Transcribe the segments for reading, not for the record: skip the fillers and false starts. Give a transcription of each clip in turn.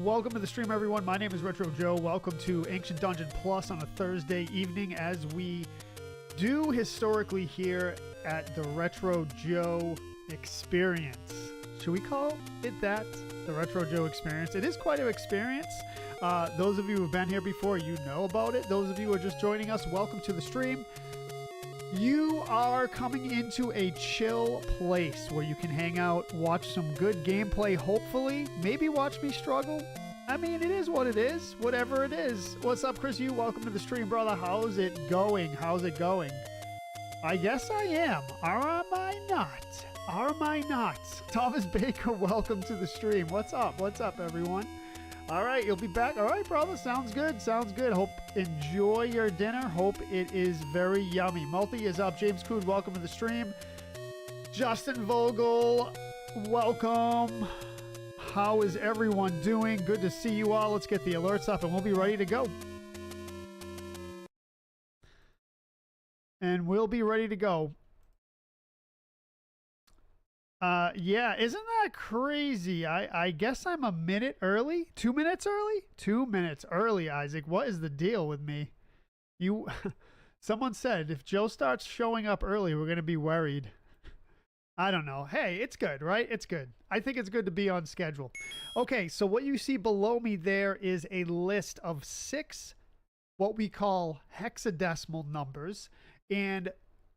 Welcome to the stream, everyone. My name is Retro Joe. Welcome to Ancient Dungeon Plus on a Thursday evening, as we do historically here at the Retro Joe Experience. Should we call it that? The Retro Joe Experience. It is quite an experience. Those of you who have been here before, you know about it. Those of you who are just joining us, welcome to the stream. You are coming into a chill place where you can hang out, watch some good gameplay, hopefully. Maybe watch me struggle. I mean, it is what it is, whatever it is. What's up, Chris? You welcome to the stream, brother. How's it going? How's it going? I guess I am. Or am I not? Or am I not? Thomas Baker, welcome to the stream. What's up? What's up, everyone? All right, you'll be back. All right, brother. Sounds good. Sounds good. Hope enjoy your dinner. Hope it is very yummy. Multi is up. James Cood, welcome to the stream. Justin Vogel, welcome. How is everyone doing? Good to see you all. Let's get the alerts up and we'll be ready to go. And we'll be ready to go. Yeah, isn't that crazy? I guess I'm a minute early? 2 minutes early? 2 minutes early, Isaac. What is the deal with me? Someone said if Joe starts showing up early, we're going to be worried. I don't know. Hey, it's good, right? It's good. I think it's good to be on schedule. Okay, so what you see below me there is a list of 6 what we call hexadecimal numbers, and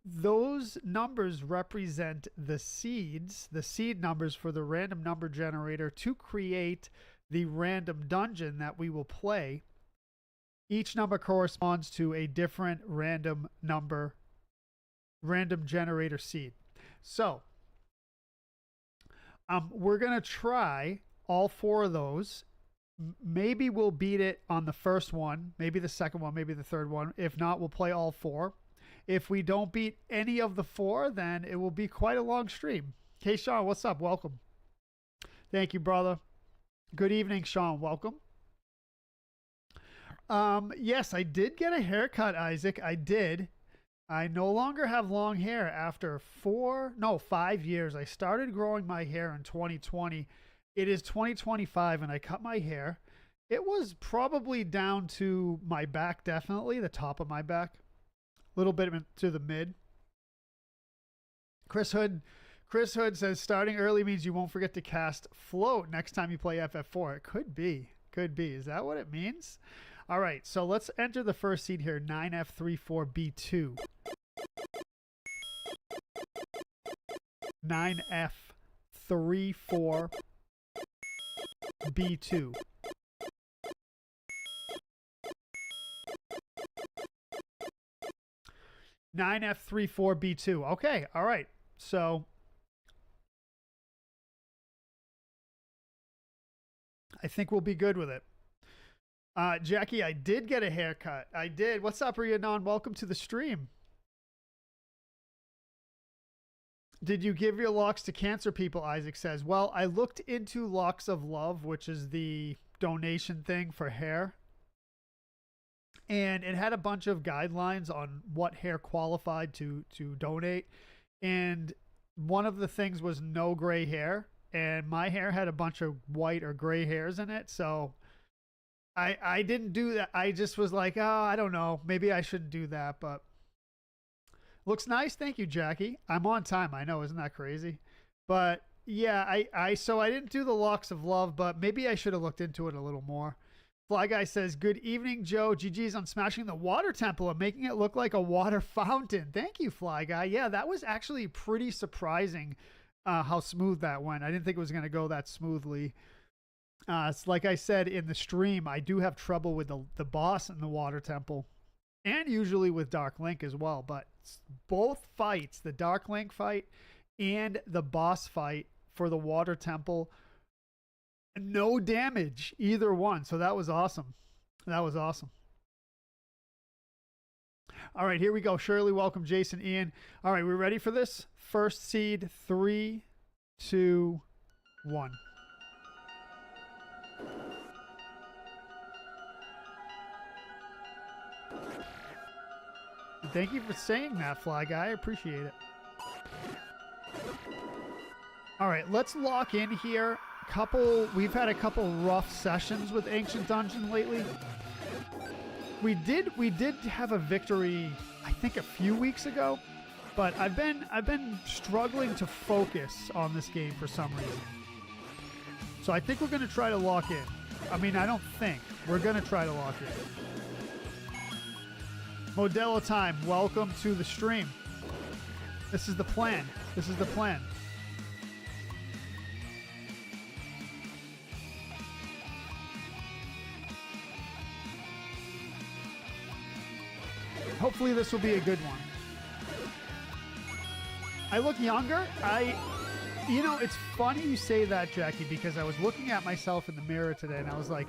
those numbers represent the seeds, the seed numbers for the random number generator to create the random dungeon that we will play. Each number corresponds to a different random number, random generator seed. So, we're going to try all 4 of those. Maybe we'll beat it on the first one, maybe the second one, maybe the third one. If not, we'll play all 4. If we don't beat any of the 4, then it will be quite a long stream. Hey, Sean, what's up? Welcome. Thank you, brother. Good evening, Sean. Welcome. Yes, I did get a haircut, Isaac. I did. I no longer have long hair after 5 years. I started growing my hair in 2020. It is 2025, and I cut my hair. It was probably down to my back, definitely, the top of my back. Little bit to the mid. Chris Hood says starting early means you won't forget to cast float next time you play FF4. It could be. Could be. Is that what it means? All right, so let's enter the first seed here, 9F34B2. 9F34B2. Nine F34B2. Okay, all right. So I think we'll be good with it. Jackie, I did get a haircut. I did. What's up, Rhiannon? Welcome to the stream. Did you give your locks to cancer people? Isaac says. Well, I looked into Locks of Love, which is the donation thing for hair. And it had a bunch of guidelines on what hair qualified to donate. And one of the things was no gray hair. And my hair had a bunch of white or gray hairs in it. So I didn't do that. I just was like, oh, I don't know. Maybe I shouldn't do that. But looks nice. Thank you, Jackie. I'm on time. I know. Isn't that crazy? But yeah, so I didn't do the Locks of Love. But maybe I should have looked into it a little more. Fly Guy says, good evening, Joe. GG's on smashing the water temple and making it look like a water fountain. Thank you, Fly Guy. Yeah, that was actually pretty surprising how smooth that went. I didn't think it was going to go that smoothly. It's like I said in the stream, I do have trouble with the boss in the water temple and usually with Dark Link as well. But both fights, the Dark Link fight and the boss fight for the water temple, no damage, either one. So that was awesome. That was awesome. All right, here we go. Shirley, welcome. Jason, Ian. All right, we're ready for this? First seed, 3, 2, 1. Thank you for saying that, Fly Guy. I appreciate it. All right, let's lock in here. we've had a couple rough sessions with Ancient Dungeon lately. We did have a victory, I think, a few weeks ago, but I've been struggling to focus on this game for some reason. So I think we're gonna try to lock in. I mean, I don't think we're gonna try to lock in. Modelo time, welcome to the stream. This is the plan. This is the plan. Hopefully this will be a good one. I look younger. You know, it's funny you say that, Jackie, because I was looking at myself in the mirror today and I was like,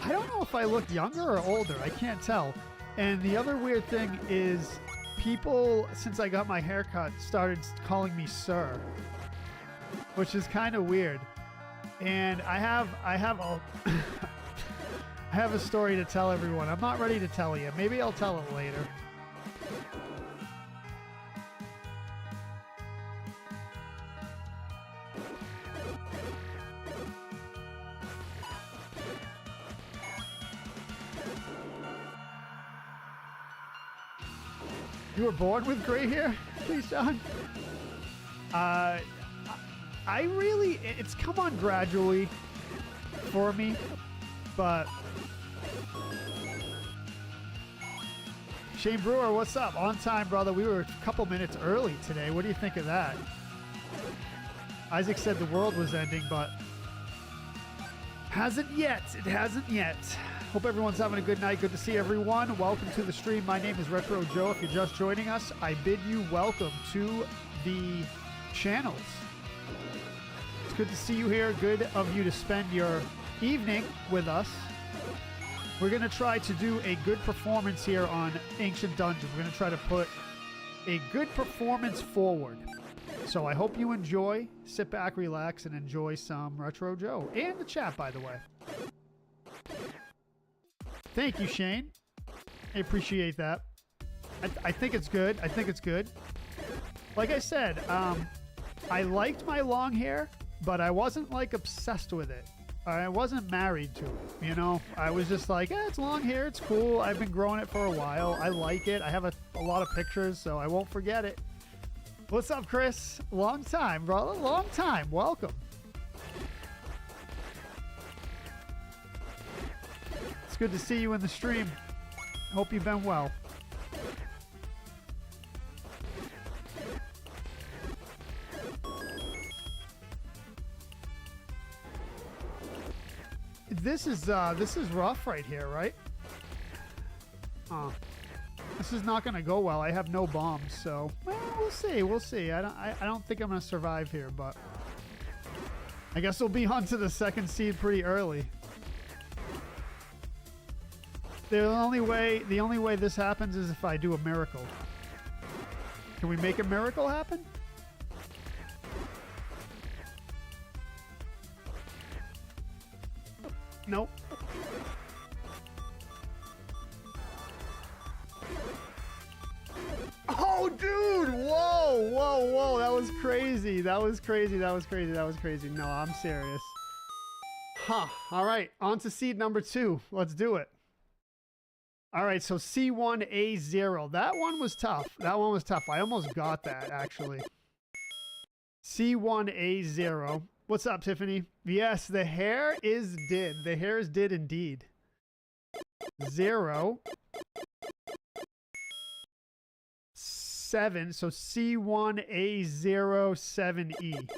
I don't know if I look younger or older. I can't tell. And the other weird thing is people, since I got my haircut, started calling me sir, which is kind of weird. And I have a I have a story to tell everyone. I'm not ready to tell you. Maybe I'll tell it later. You were born with gray hair? Please, John. I really, it's come on gradually for me, but Shane Brewer, what's up? On time, brother. We were a couple minutes early today. What do you think of that? Isaac said the world was ending, but hasn't yet. It hasn't yet. Hope everyone's having a good night. Good to see everyone. Welcome to the stream. My name is Retro Joe. If you're just joining us, I bid you welcome to the channels. It's good to see you here. Good of you to spend your evening with us. We're going to try to do a good performance here on Ancient Dungeon. We're going to try to put a good performance forward. So I hope you enjoy. Sit back, relax, and enjoy some Retro Joe. And the chat, by the way. Thank you, Shane. I appreciate that. I think it's good. I think it's good. Like I said, I liked my long hair, but I wasn't, like, obsessed with it. I wasn't married to it, you know? I was just like, it's long hair. It's cool. I've been growing it for a while. I like it. I have a lot of pictures, so I won't forget it. What's up, Chris? Long time, brother. Long time. Welcome. It's good to see you in the stream. Hope you've been well. This is rough right here, right? This is not going to go well. I have no bombs, so we'll see. We'll see. I don't think I'm going to survive here, but I guess we'll be on to the second seed pretty early. The only way this happens is if I do a miracle. Can we make a miracle happen? Nope. Oh, dude! Whoa, whoa, whoa! That was crazy. That was crazy. That was crazy. That was crazy. No, I'm serious. Huh. All right. On to seed number 2. Let's do it. All right. So C1A0. That one was tough. That one was tough. I almost got that, actually. C1A0. What's up, Tiffany? Yes, the hair is did. The hair is did indeed. 0. 7. So C1A07E.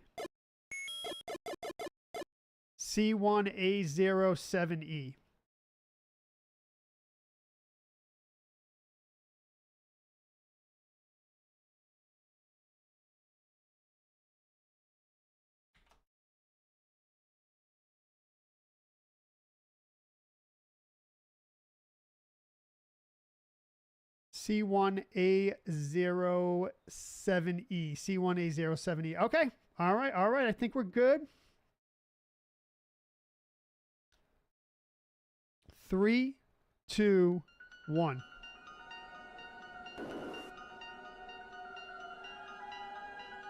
C1A07E. C1A07E. C1A07E. Okay. All right. All right. I think we're good. 3, 2, 1.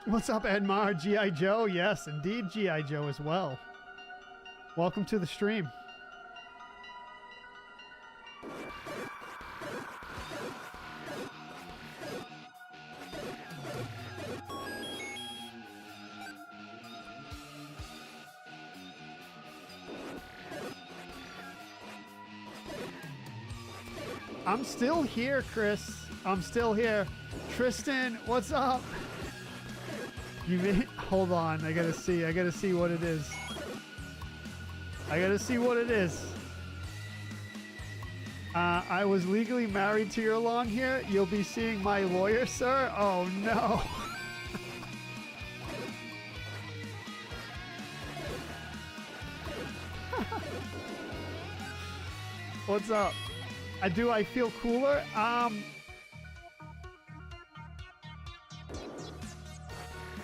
What's up, Edmar? G.I. Joe? Yes, indeed, G.I. Joe as well. Welcome to the stream. I'm still here, Chris. I'm still here. Tristan, what's up? You may, hold on. I gotta see what it is. I gotta see what it is. I was legally married to your long hair. You'll be seeing my lawyer, sir. Oh no. What's up? Do I feel cooler?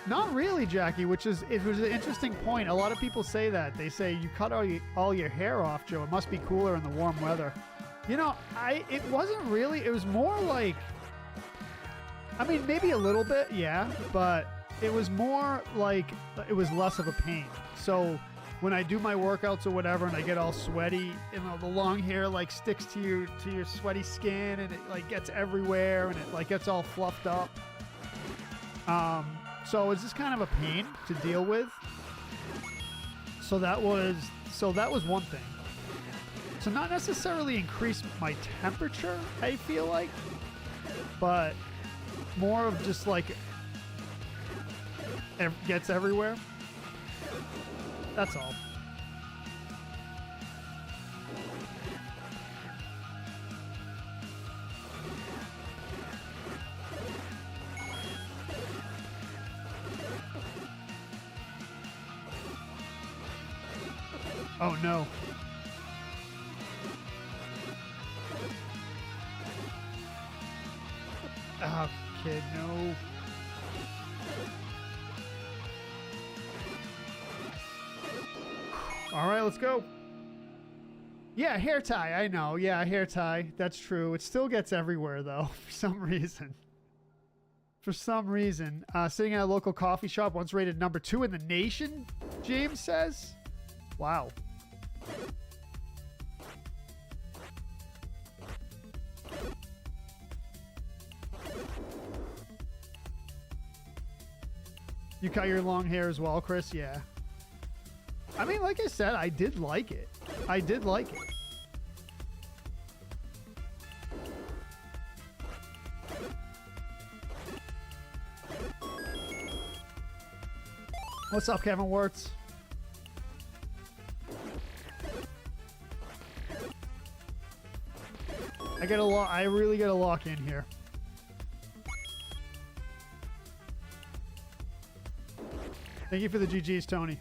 Not really, Jackie, it was an interesting point. A lot of people say that. They say, you cut all your hair off, Joe. It must be cooler in the warm weather. You know, it wasn't really. It was more like, I mean, maybe a little bit, yeah, but it was more like it was less of a pain. So when I do my workouts or whatever and I get all sweaty, you know, the long hair like sticks to your sweaty skin and it like gets everywhere and it like gets all fluffed up. So it's just kind of a pain to deal with. So that was one thing. So not necessarily increase my temperature, I feel like, but more of just like it gets everywhere. That's all. Oh no. Oh, kid, no. All right, let's go. Yeah, hair tie. I know. Yeah, hair tie. That's true. It still gets everywhere, though, for some reason. For some reason. Sitting at a local coffee shop, once rated number 2 in the nation, James says. Wow. You cut your long hair as well, Chris? Yeah. I mean, like I said, I did like it. I did like it. What's up, Kevin Wirtz? I really gotta lock in here. Thank you for the GGs, Tony.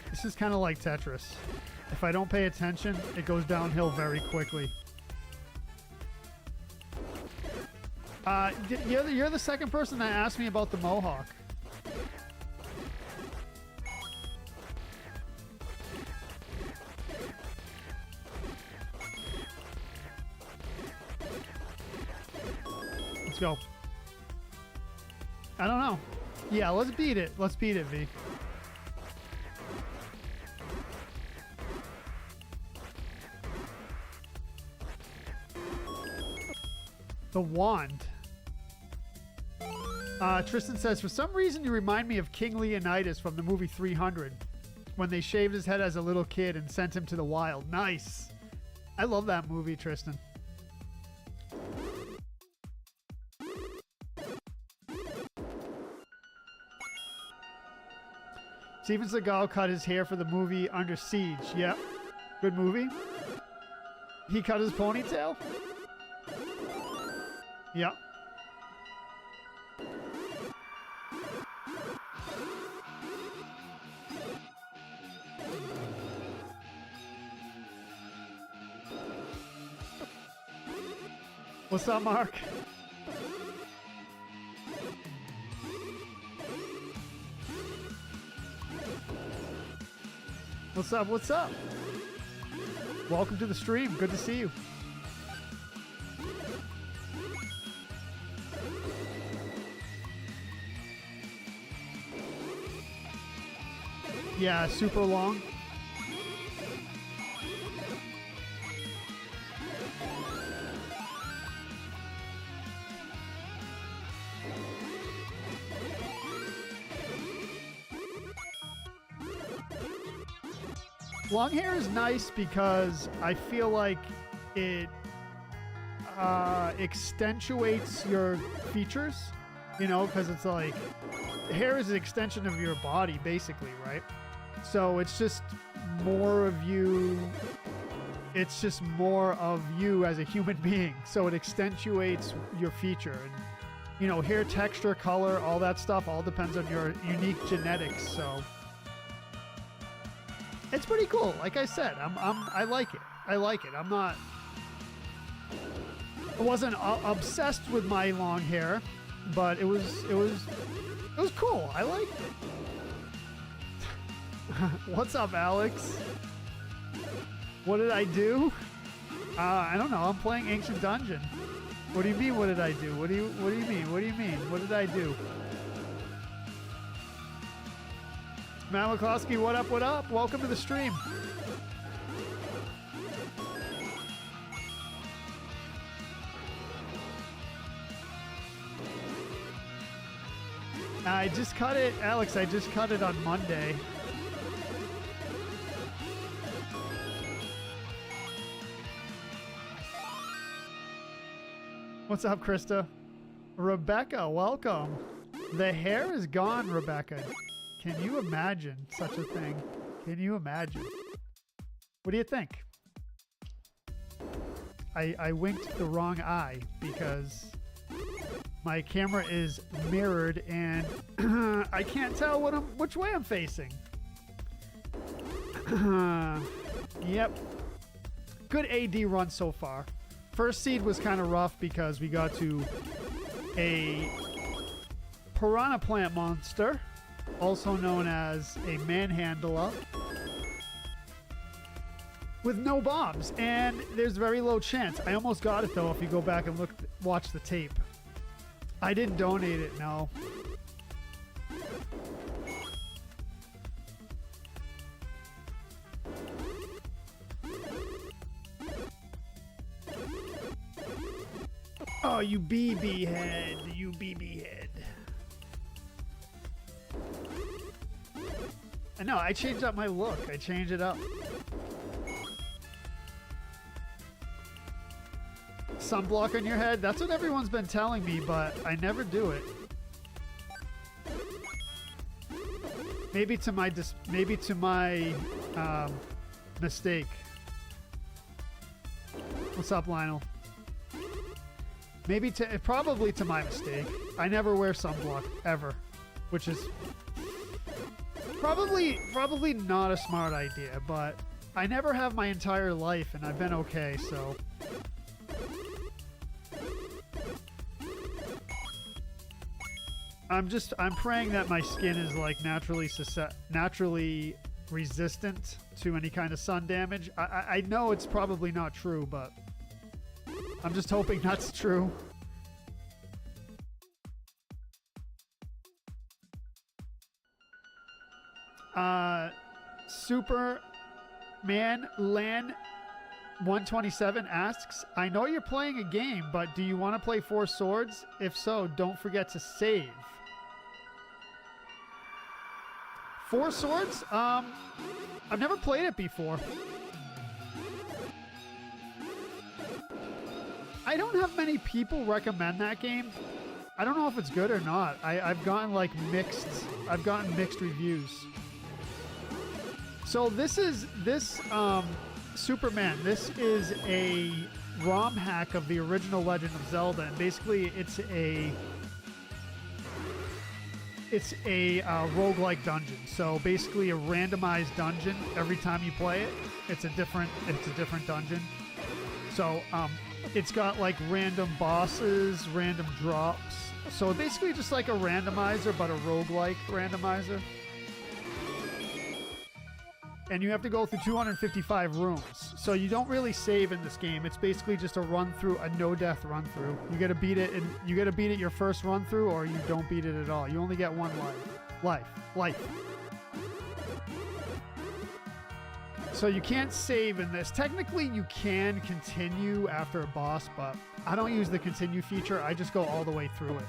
This is kind of like Tetris. If I don't pay attention, it goes downhill very quickly. You're the second person that asked me about the Mohawk. Let's go. I don't know. Yeah, let's beat it. Let's beat it, V. The wand. Tristan says, for some reason you remind me of King Leonidas from the movie 300 when they shaved his head as a little kid and sent him to the wild. Nice. I love that movie, Tristan. Steven Seagal cut his hair for the movie Under Siege. Yep. Good movie. He cut his ponytail. Yep. What's up, Mark? What's up? What's up? Welcome to the stream. Good to see you. Yeah, super long. Long hair is nice because I feel like it accentuates your features, you know, because it's like hair is an extension of your body basically, right? So it's just more of you. It's just more of you as a human being. So it accentuates your feature. And, you know, hair texture, color, all that stuff all depends on your unique genetics. So it's pretty cool. Like I said, I like it. I like it. I wasn't obsessed with my long hair, but it was cool. I liked it. What's up, Alex? What did I do? I don't know. I'm playing Ancient Dungeon. What do you mean? What did I do? What do you mean? What do you mean? What did I do? Matt McCloskey, what up? What up? Welcome to the stream. I just cut it, Alex. I just cut it on Monday. What's up, Krista? Rebecca, welcome. The hair is gone, Rebecca. Can you imagine such a thing? Can you imagine? What do you think? I winked the wrong eye because my camera is mirrored and I can't tell which way I'm facing. Yep. Good AD run so far. First seed was kind of rough because we got to a piranha plant monster, also known as a manhandler, with no bombs, and there's very low chance. I almost got it though if you go back and watch the tape. I didn't donate it, no. Oh, you BB head, you BB head. I know, I changed up my look. I changed it up. Sunblock on your head? That's what everyone's been telling me, but I never do it. Maybe to my mistake. What's up, Lionel? Probably to my mistake. I never wear sunblock ever, which is probably not a smart idea, but I never have my entire life and I've been okay, so. I'm praying that my skin is like naturally resistant to any kind of sun damage. I know it's probably not true, but I'm just hoping that's true. Superman Lan 127 asks, I know you're playing a game, but do you want to play Four Swords? If so, don't forget to save. Four Swords? I've never played it before. I don't have many people recommend that game. I don't know if it's good or not. I've gotten like mixed reviews. So this Superman, this is a ROM hack of the original Legend of Zelda, and basically it's a roguelike dungeon. So basically a randomized dungeon every time you play it. It's a different dungeon. So it's got like random bosses, random drops. So basically just like a randomizer, but a roguelike randomizer. And you have to go through 255 rooms. So you don't really save in this game. It's basically just a run through, a no-death run through. You gotta beat it, and you gotta beat it your first run through, or you don't beat it at all. You only get one life. So you can't save in this. Technically, you can continue after a boss, but I don't use the continue feature. I just go all the way through it.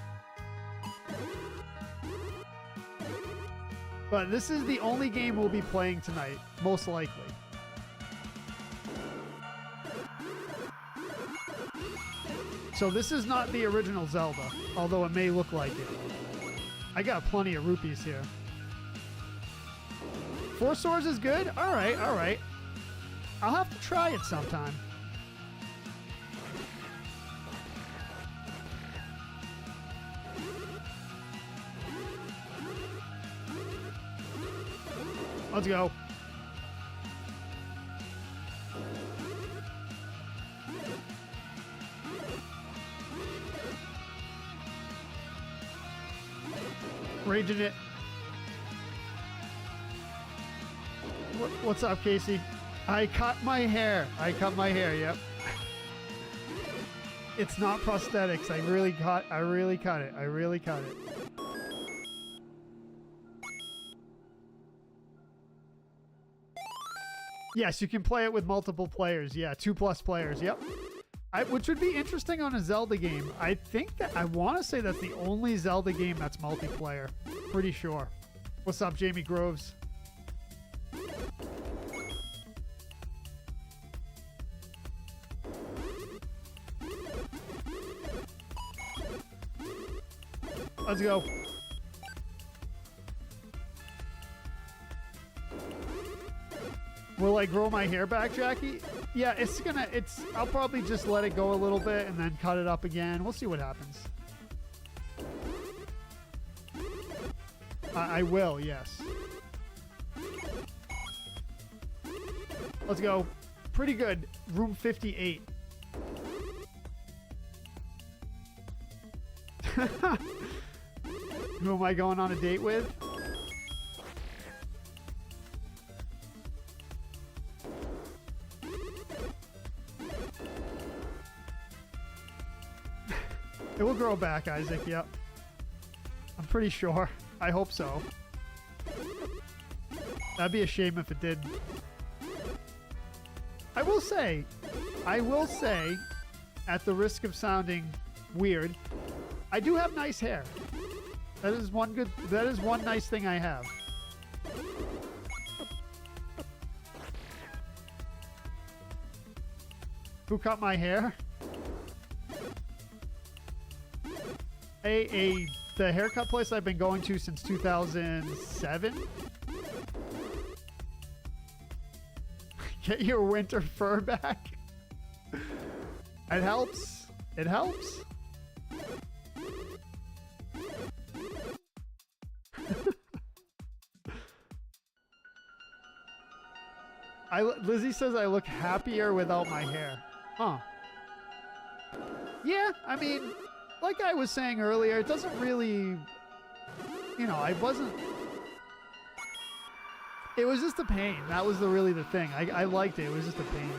But this is the only game we'll be playing tonight, most likely. So this is not the original Zelda, although it may look like it. I got plenty of rupees here. 4 swords is good? Alright, alright. I'll have to try it sometime. Let's go. Raging it. What's up, Casey? I cut my hair. I cut my hair, yep. It's not prosthetics. I really cut it. I really cut it. Yes, you can play it with multiple players. Yeah, 2+ players. Yep. Which would be interesting on a Zelda game. I think that I want to say that's the only Zelda game that's multiplayer. Pretty sure. What's up, Jamie Groves? Let's go. Will I grow my hair back, Jackie? Yeah, I'll probably just let it go a little bit and then cut it up again. We'll see what happens. I will, yes. Let's go. Pretty good. Room 58. Who am I going on a date with? It will grow back, Isaac, yep. I'm pretty sure. I hope so. That'd be a shame if it did. I will say, at the risk of sounding weird, I do have nice hair. That is one nice thing I have. Who cut my hair? The haircut place I've been going to since 2007. Get your winter fur back. It helps. It helps. Lizzie says I look happier without my hair. Huh. Yeah, I mean, like I was saying earlier, it doesn't really, it was just a pain. That was really the thing. I liked it. It was just a pain.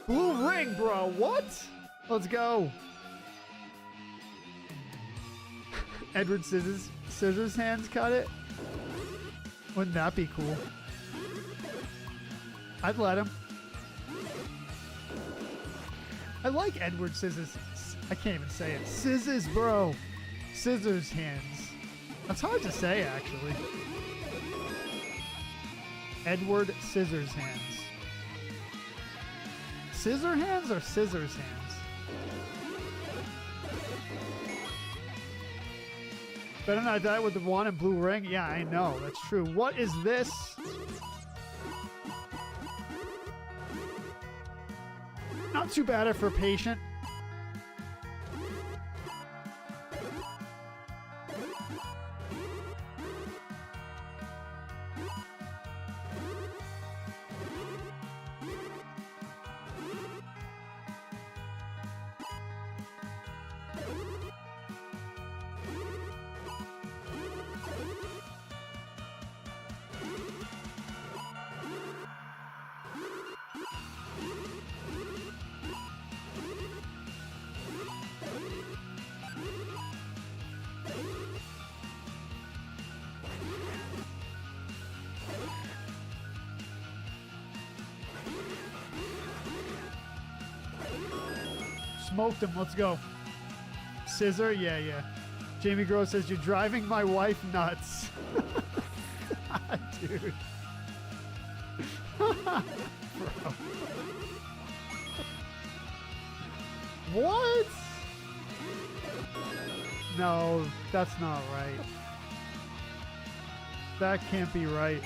Blue ring, bro. What? Let's go. Edward Scissors Hands cut it. Wouldn't that be cool? I'd let him. I like Edward Scissors. I can't even say it. Scissors, bro. Scissors Hands. That's hard to say, actually. Edward Scissors Hands. Scissor Hands or Scissors Hands? Better not die with the one and blue ring. Yeah, I know. That's true. What is this? Not too bad for a patient. smoked him. Let's go. Scissor? Yeah, yeah. Jamie Grove says, you're driving my wife nuts. Dude. Bro. What? No, that's not right. That can't be right.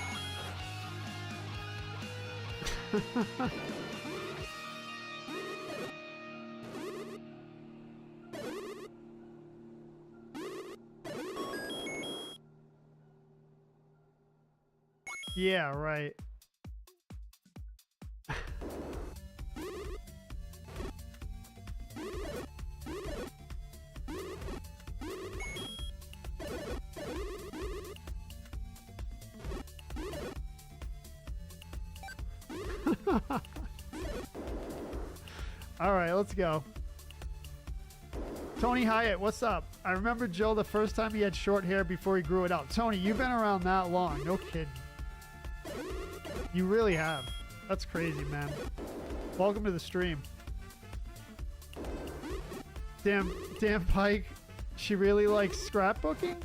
Yeah, right. All right, let's go. Tony Hyatt, what's up? I remember Joe the first time he had short hair before he grew it out. Tony, you've been around that long. No kidding. You really have. That's crazy, man. Welcome to the stream. Damn Pike. She really likes scrapbooking?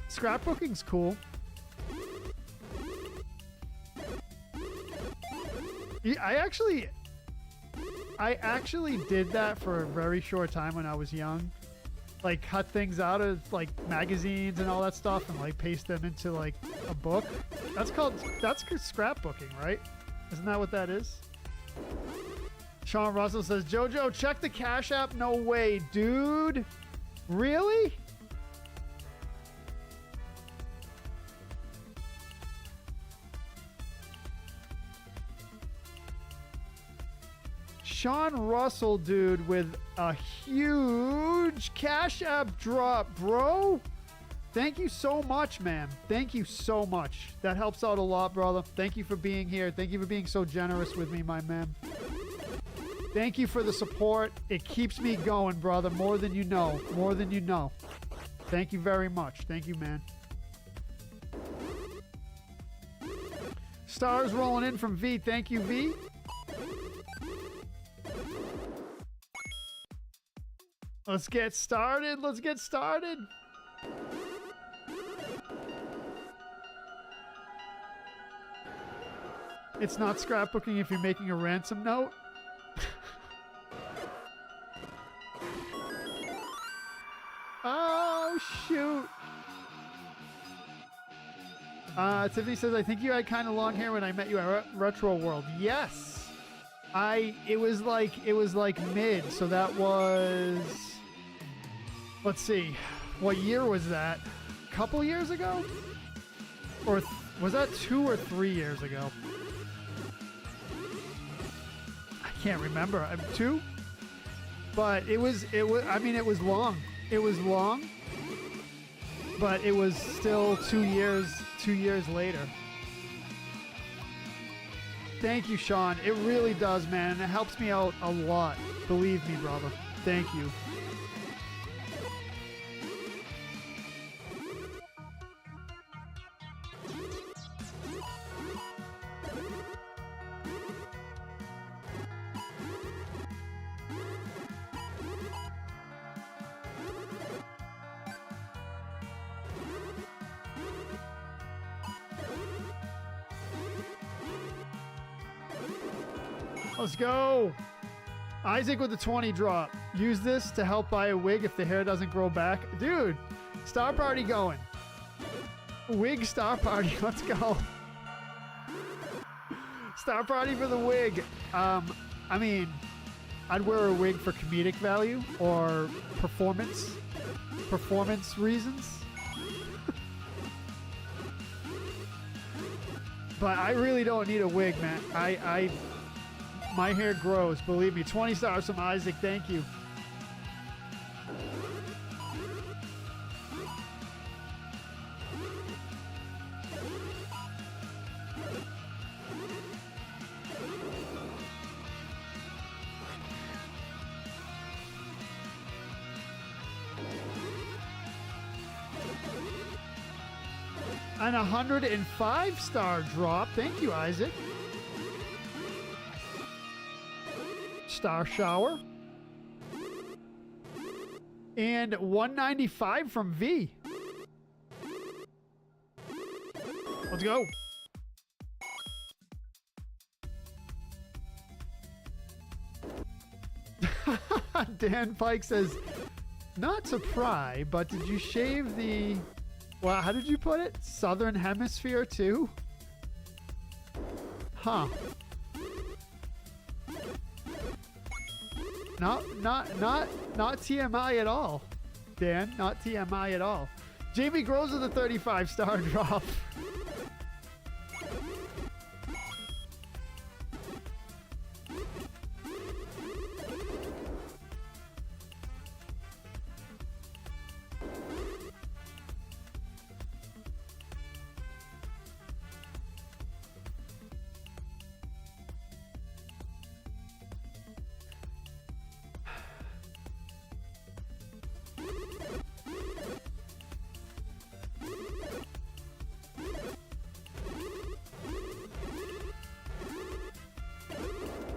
Scrapbooking's cool. I actually did that for a very short time when I was young. Like, cut things out of, like, magazines and all that stuff and, like, paste them into, like, a book. That's scrapbooking, right? Isn't that what that is? Sean Russell says, Jojo, check the Cash App. No way, dude. Really? Sean Russell, dude, with a huge Cash App drop, bro. Thank you so much, man. Thank you so much. That helps out a lot, brother. Thank you for being here. Thank you for being so generous with me, my man. Thank you for the support. It keeps me going, brother. More than you know. More than you know. Thank you very much. Thank you, man. Stars rolling in from V. Thank you, V. Let's get started. Let's get started. It's not scrapbooking if you're making a ransom note. Oh, shoot. Tiffany says, I think you had kind of long hair when I met you at Retro World. Yes. It was like mid, so that was, let's see, what year was that? A couple years ago? Or was that 2 or 3 years ago? I can't remember. 2? But it was I mean, it was long. It was long, but it was still 2 years later. Thank you, Sean. It really does, man. And it helps me out a lot. Believe me, brother. Thank you. Let's go. Isaac with the 20 drop. Use this to help buy a wig if the hair doesn't grow back. Dude, Star Party going. Wig Star Party. Let's go. Star Party for the wig. I mean, I'd wear a wig for comedic value or performance reasons. But I really don't need a wig, man. My hair grows, believe me. 20 stars from Isaac, thank you. An 105-star drop. Thank you, Isaac. Star Shower. And 195 from V. Let's go. Dan Pike says, not to pry, but did you shave the... Well, how did you put it? Southern Hemisphere too? Huh. Not TMI at all. Dan, not TMI at all. Jamie Groves with a 35-star drop.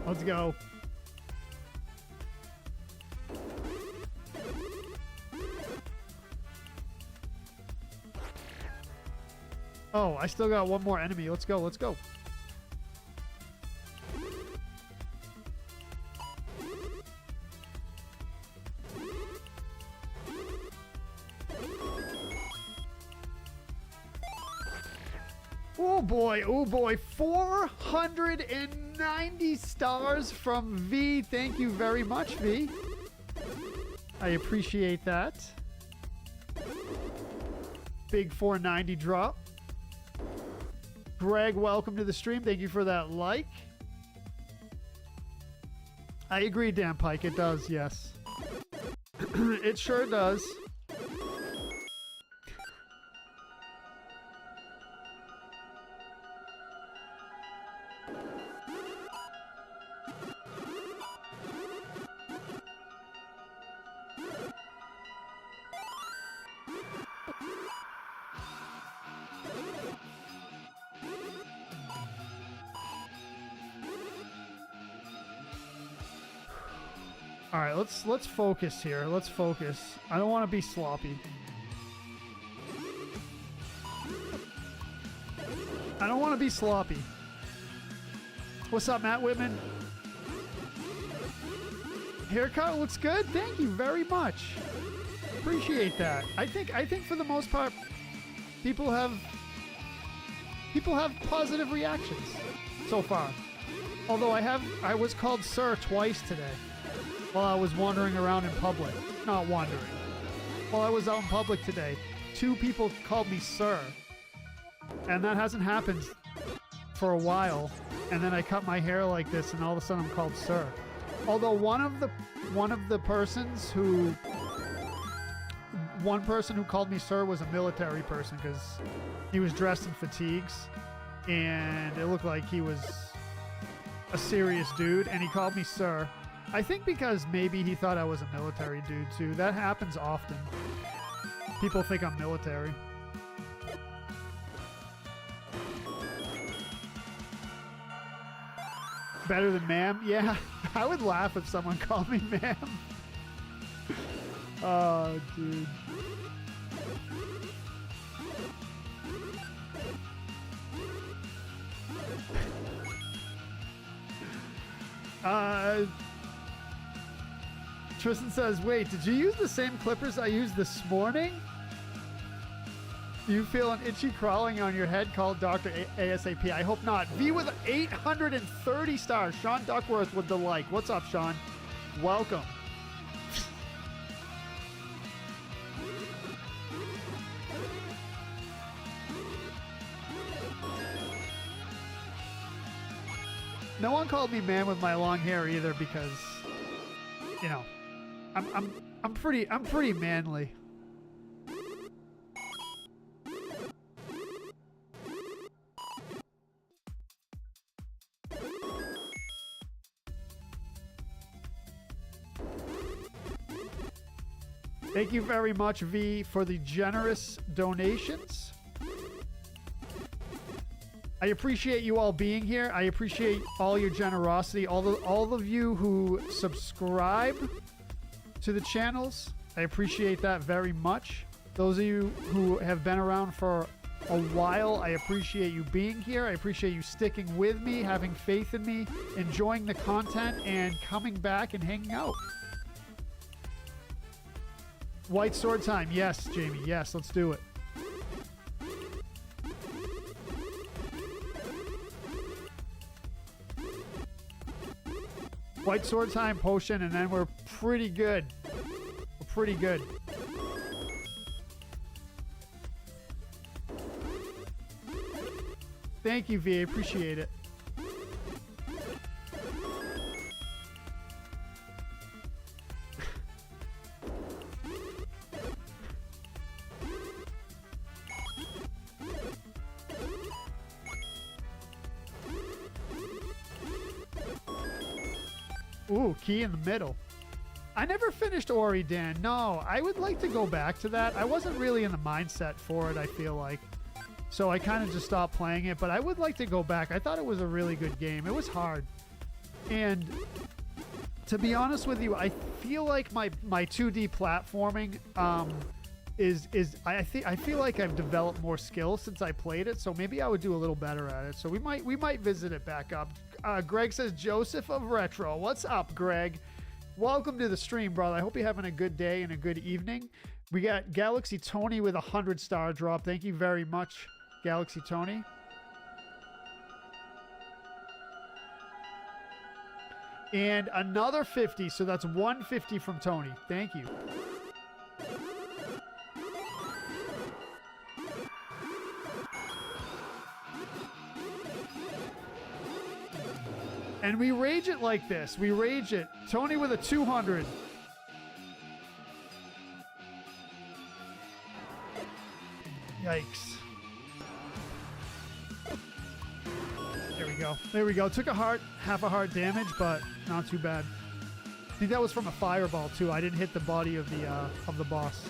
Let's go. Oh, I still got one more enemy. Let's go. Let's go. Oh boy, oh boy. 490 stars from V. Thank you very much, V. I appreciate that. Big 490 drop. Greg, welcome to the stream. Thank you for that like. I agree, Dan Pike. It does, yes. It sure does. All right, let's focus here. Let's focus. I don't want to be sloppy. I don't want to be sloppy. What's up, Matt Whitman? Haircut looks good. Thank you very much. Appreciate that. I think for the most part, people have positive reactions so far. Although I was called sir twice today. While I was wandering around in public. Not wandering. While I was out in public today, 2 people called me sir. And that hasn't happened for a while. And then I cut my hair like this and all of a sudden I'm called sir. Although one person who called me sir was a military person because he was dressed in fatigues and it looked like he was a serious dude and he called me sir. I think because maybe he thought I was a military dude too. That happens often. People think I'm military. Better than ma'am? Yeah, I would laugh if someone called me ma'am. Oh, dude. Tristan says, wait, did you use the same clippers I used this morning? You feel an itchy crawling on your head? Called Dr. ASAP. I hope not. V with 830 stars. Sean Duckworth with the like. What's up, Sean? Welcome. No one called me man with my long hair either because, you know, I'm pretty manly. Thank you very much, V, for the generous donations. I appreciate you all being here. I appreciate all your generosity. All of you who subscribe to the channels. I appreciate that very much. Those of you who have been around for a while, I appreciate you being here. I appreciate you sticking with me, having faith in me, enjoying the content, and coming back and hanging out. White sword time. Yes, Jamie. Yes, let's do it. White sword time potion, and then we're pretty good. We're pretty good. Thank you, V. Appreciate it. Ooh, key in the middle. I never finished Ori, Dan. No, I would like to go back to that. I wasn't really in the mindset for it, I feel like. So I kind of just stopped playing it, but I would like to go back. I thought it was a really good game. It was hard. And to be honest with you, I feel like my 2D platforming I feel like I've developed more skills since I played it, so maybe I would do a little better at it. So we might visit it back up. Greg says, Joseph of Retro. What's up, Greg? Welcome to the stream, brother. I hope you're having a good day and a good evening. We got Galaxy Tony with a 100-star drop. Thank you very much, Galaxy Tony. And another 50, so that's 150 from Tony. Thank you. And we rage it like this. We rage it. Tony with a 200. Yikes. There we go. There we go. Took a heart, half a heart damage, but not too bad. I think that was from a fireball too. I didn't hit the body of the boss.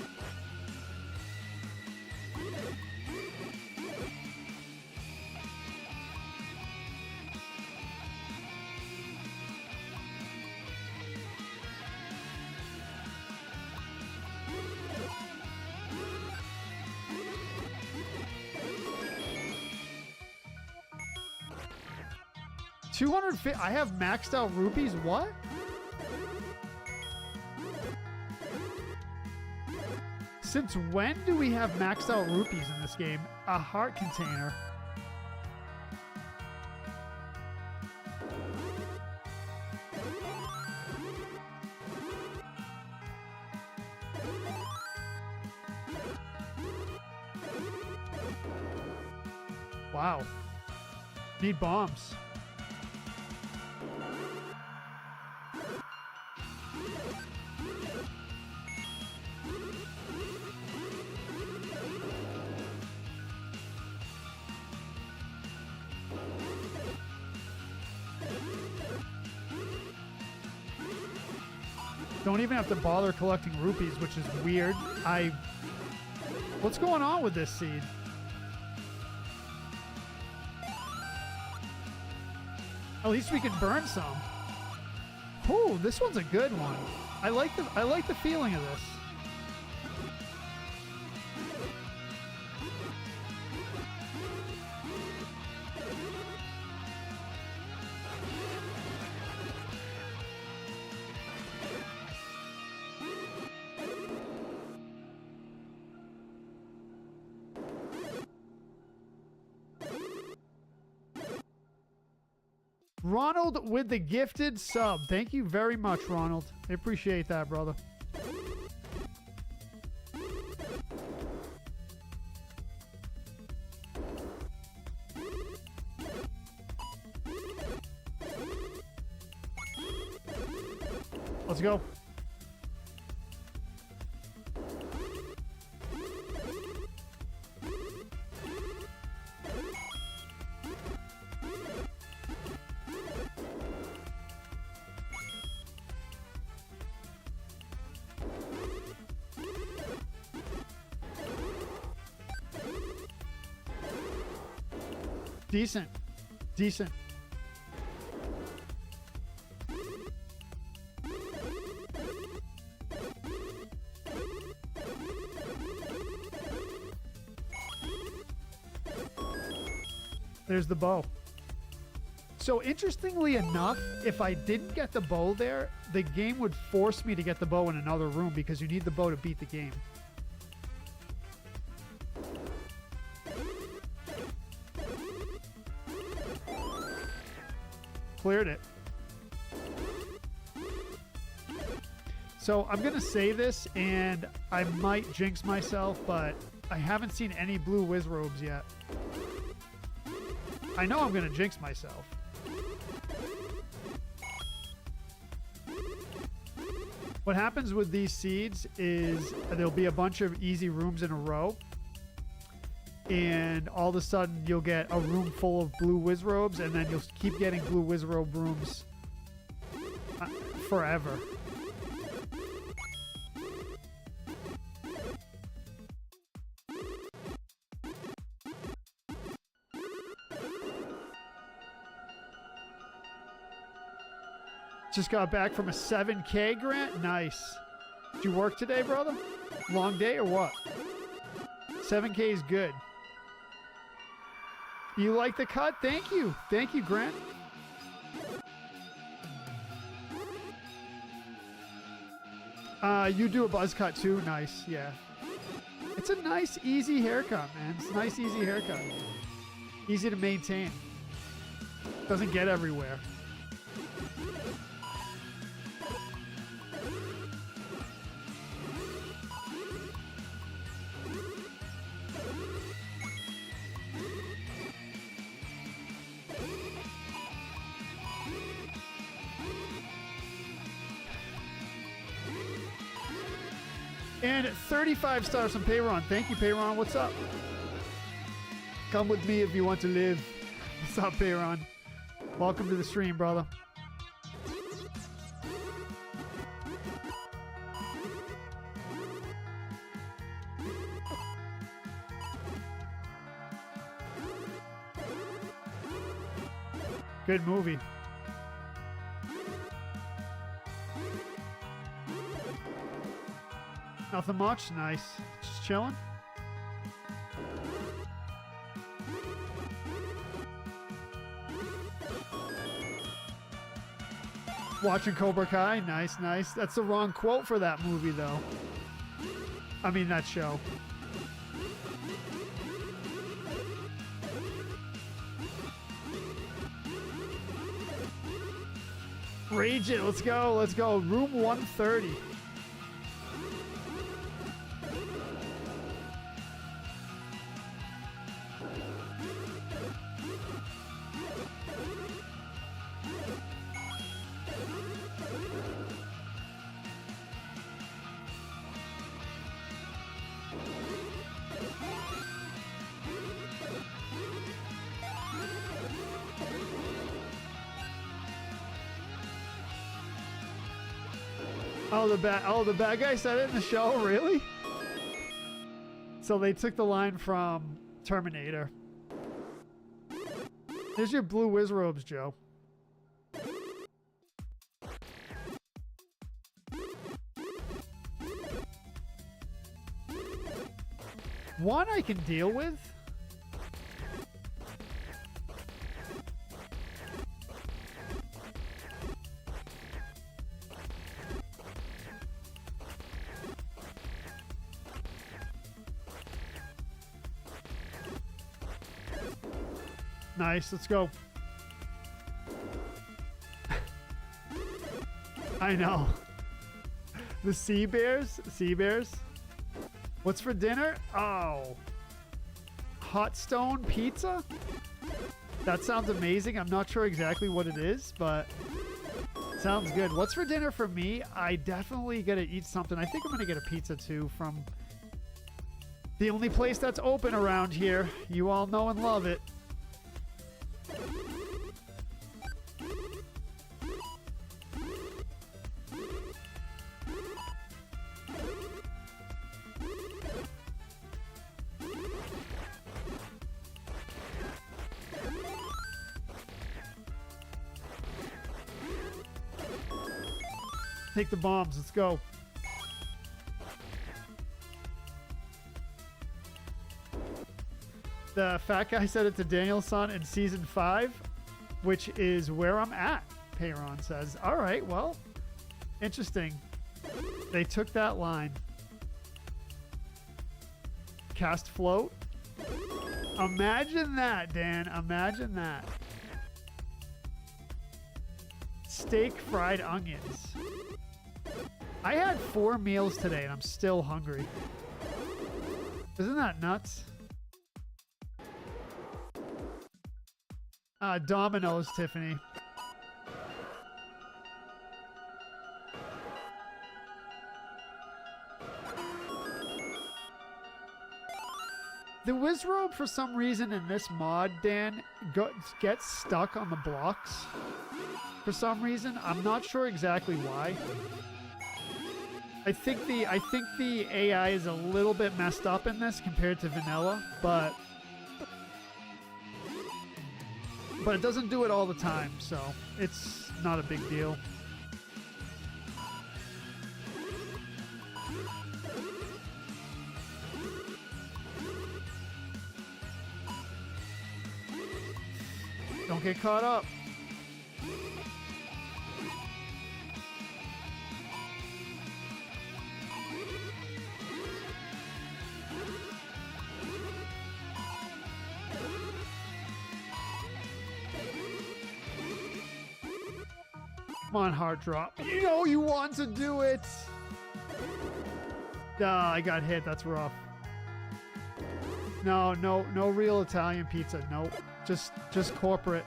I have maxed out rupees? What? Since when do we have maxed out rupees in this game? A heart container. Wow. Need bombs. Don't even have to bother collecting rupees, which is weird. What's going on with this seed? At least we can burn some. Oh, this one's a good one. I like the feeling of this. Ronald with the gifted sub. Thank you very much, Ronald. I appreciate that, brother. Let's go. Decent. Decent. There's the bow. So interestingly enough, if I didn't get the bow there, the game would force me to get the bow in another room because you need the bow to beat the game. Cleared it. So I'm going to say this, and I might jinx myself, but I haven't seen any blue whiz robes yet. I know I'm going to jinx myself. What happens with these seeds is there'll be a bunch of easy rooms in a row, and all of a sudden you'll get a room full of blue whiz robes, and then you'll keep getting blue whiz robe rooms forever. Just got back from a 7K grant. Nice. Did you work today, brother? Long day or what? 7K is good. You like the cut? Thank you. Thank you, Grant. You do a buzz cut too? Nice. Yeah. It's a nice, easy haircut, man. It's a nice, easy haircut. Easy to maintain. Doesn't get everywhere. And 35 stars from Payron. Thank you, Payron. What's up? Come with me if you want to live. What's up, Payron? Welcome to the stream, brother. Good movie. Nothing much. Nice. Just chilling. Watching Cobra Kai. Nice, nice. That's the wrong quote for that movie, though. I mean, that show. Rage it. Let's go. Let's go. Room 130. Oh, the bad guy said it in the show? Really? So they took the line from Terminator. Here's your blue whiz robes, Joe. One I can deal with. Nice, let's go. I know. The sea bears? Sea bears? What's for dinner? Oh. Hot stone pizza? That sounds amazing. I'm not sure exactly what it is, but sounds good. What's for dinner for me? I definitely gotta eat something. I think I'm gonna get a pizza too from the only place that's open around here. You all know and love it. Take the bombs. Let's go. The fat guy said it to Daniel-san in season 5, which is where I'm at, Peyron says. All right, well, interesting. They took that line. Cast float. Imagine that, Dan. Imagine that. Steak fried onions. I had 4 meals today and I'm still hungry. Isn't that nuts? Domino's, Tiffany. The Wizrobe, for some reason in this mod, Dan, gets stuck on the blocks. For some reason, I'm not sure exactly why. I think the AI is a little bit messed up in this compared to vanilla, but it doesn't do it all the time, so it's not a big deal. Don't get caught up. Come on, hard drop. You know you want to do it. I got hit. That's rough. No real Italian pizza. Nope. Just corporate.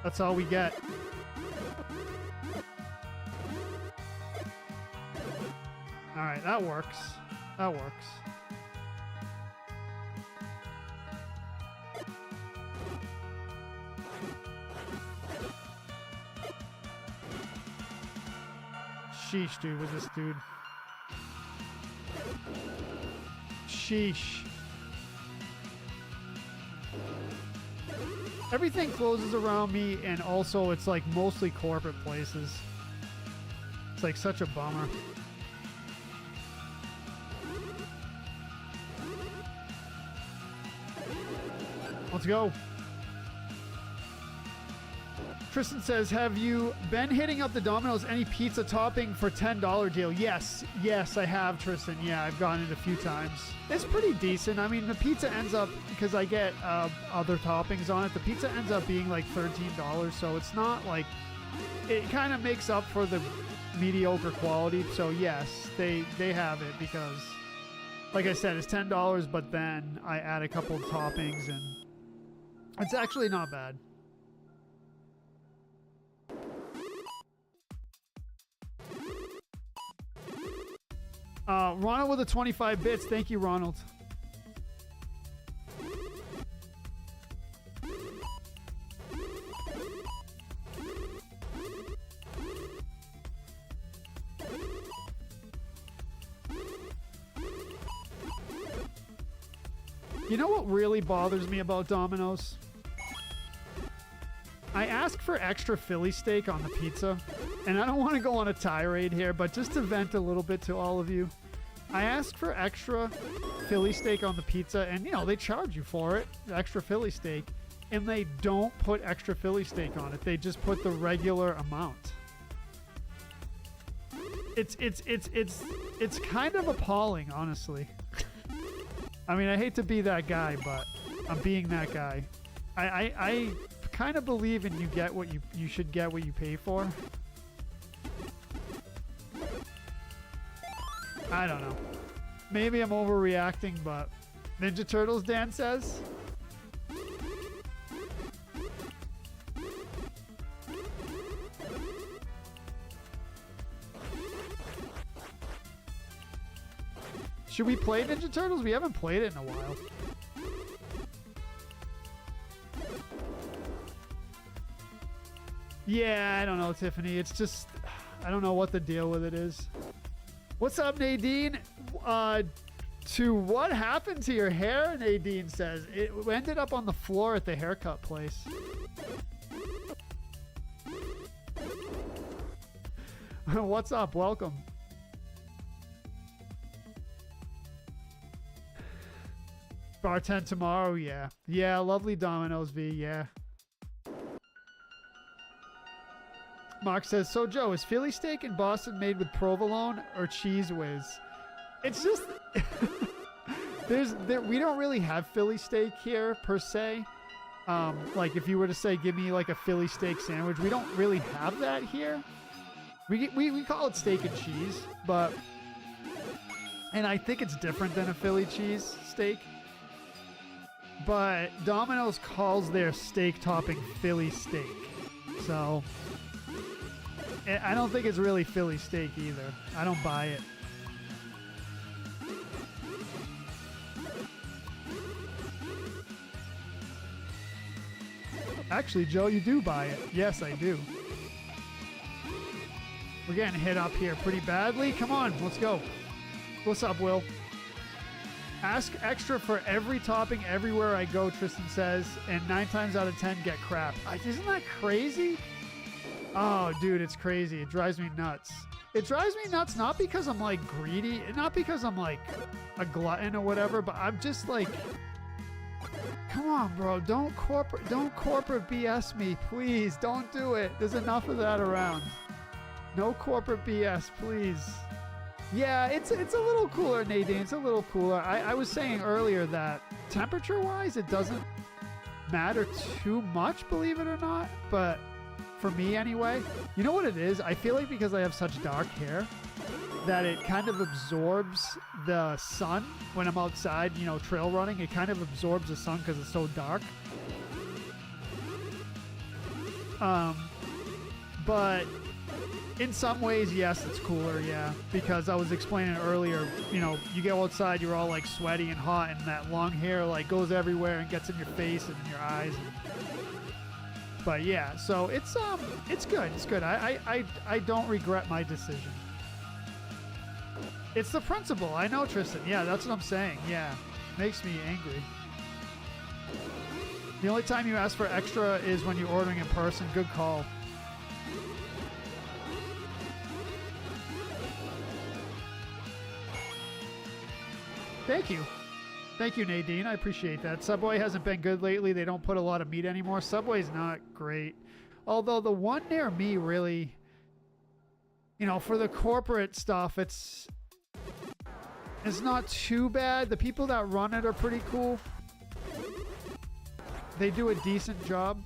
That's all we get. All right, that works. That works. Sheesh, dude, with this dude. Sheesh. Everything closes around me, and also it's like mostly corporate places. It's like such a bummer. Let's go. Tristan says, have you been hitting up the Domino's any pizza topping for $10 deal? Yes, I have, Tristan. Yeah, I've gotten it a few times. It's pretty decent. I mean, the pizza ends up, because I get other toppings on it, the pizza ends up being like $13, so it's not like, it kind of makes up for the mediocre quality. So yes, they have it because, like I said, it's $10, but then I add a couple of toppings and it's actually not bad. Ronald with the 25 bits. Thank you, Ronald. You know what really bothers me about Domino's? I ask for extra Philly steak on the pizza, and I don't want to go on a tirade here, but just to vent a little bit to all of you, I ask for extra Philly steak on the pizza, and you know, they charge you for it, extra Philly steak, and they don't put extra Philly steak on it. They just put the regular amount. It's kind of appalling, honestly. I mean, I hate to be that guy, but I'm being that guy. I kind of believe in you should get what you pay for. I don't know. Maybe I'm overreacting, but Ninja Turtles, Dan says. Should we play Ninja Turtles? We haven't played it in a while. Yeah, I don't know, Tiffany. It's just, I don't know what the deal with it is. What's up, Nadine? To what happened to your hair, Nadine says. It ended up on the floor at the haircut place. What's up? Welcome. Bartend tomorrow, yeah. Yeah, lovely Domino's V, yeah. Mark says, so Joe, is Philly steak in Boston made with provolone or cheese whiz? It's just... we don't really have Philly steak here, per se. Like, if you were to say, give me, like, a Philly steak sandwich, we don't really have that here. We call it steak and cheese, but... And I think it's different than a Philly cheese steak. But Domino's calls their steak topping Philly steak. So, I don't think it's really Philly steak either. I don't buy it. Actually, Joe, you do buy it. Yes, I do. We're getting hit up here pretty badly. Come on, let's go. What's up, Will? Ask extra for every topping everywhere I go, Tristan says, and 9 times out of 10 get crap. Isn't that crazy? Oh, dude, it's crazy. It drives me nuts. It drives me nuts not because I'm, like, greedy, not because I'm, like, a glutton or whatever, but I'm just, like, come on, bro. Don't corporate BS me, please. Don't do it. There's enough of that around. No corporate BS, please. Yeah, it's a little cooler, Nadine. It's a little cooler. I was saying earlier that temperature-wise, it doesn't matter too much, believe it or not. But for me, anyway, you know what it is? I feel like because I have such dark hair, that it kind of absorbs the sun when I'm outside, you know, trail running. It kind of absorbs the sun because it's so dark. But in some ways, yes, it's cooler, yeah. Because I was explaining earlier, you know, you go outside, you're all like sweaty and hot, and that long hair like goes everywhere and gets in your face and in your eyes. But yeah, so it's good. It's good. I don't regret my decision. It's the principle. I know, Tristan. Yeah, that's what I'm saying. Yeah, makes me angry. The only time you ask for extra is when you're ordering in person. Good call. Thank you. Thank you, Nadine. I appreciate that. Subway hasn't been good lately. They don't put a lot of meat anymore. Subway's not great. Although the one near me really, you know, for the corporate stuff, it's not too bad. The people that run it are pretty cool. They do a decent job.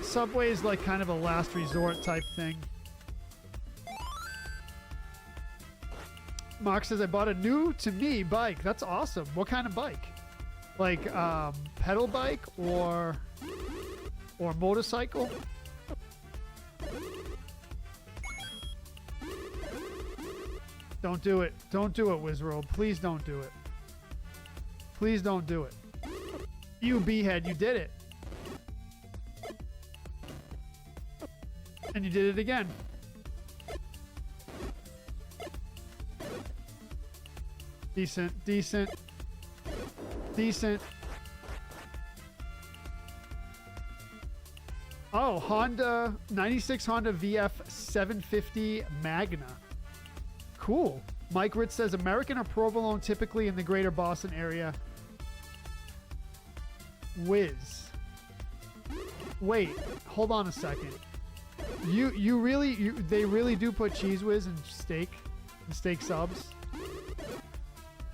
Subway is like kind of a last resort type thing. Mark says, I bought a new to me bike. That's awesome. What kind of bike? Like pedal bike or motorcycle? Don't do it. Don't do it, Wizworld. Please don't do it. Please don't do it. You B-head, you did it. And you did it again. Decent, decent, decent. Oh, Honda, 96 Honda VF 750 Magna. Cool. Mike Ritz says, American or provolone typically in the greater Boston area. Whiz. Wait, hold on a second. They really do put cheese whiz in steak subs?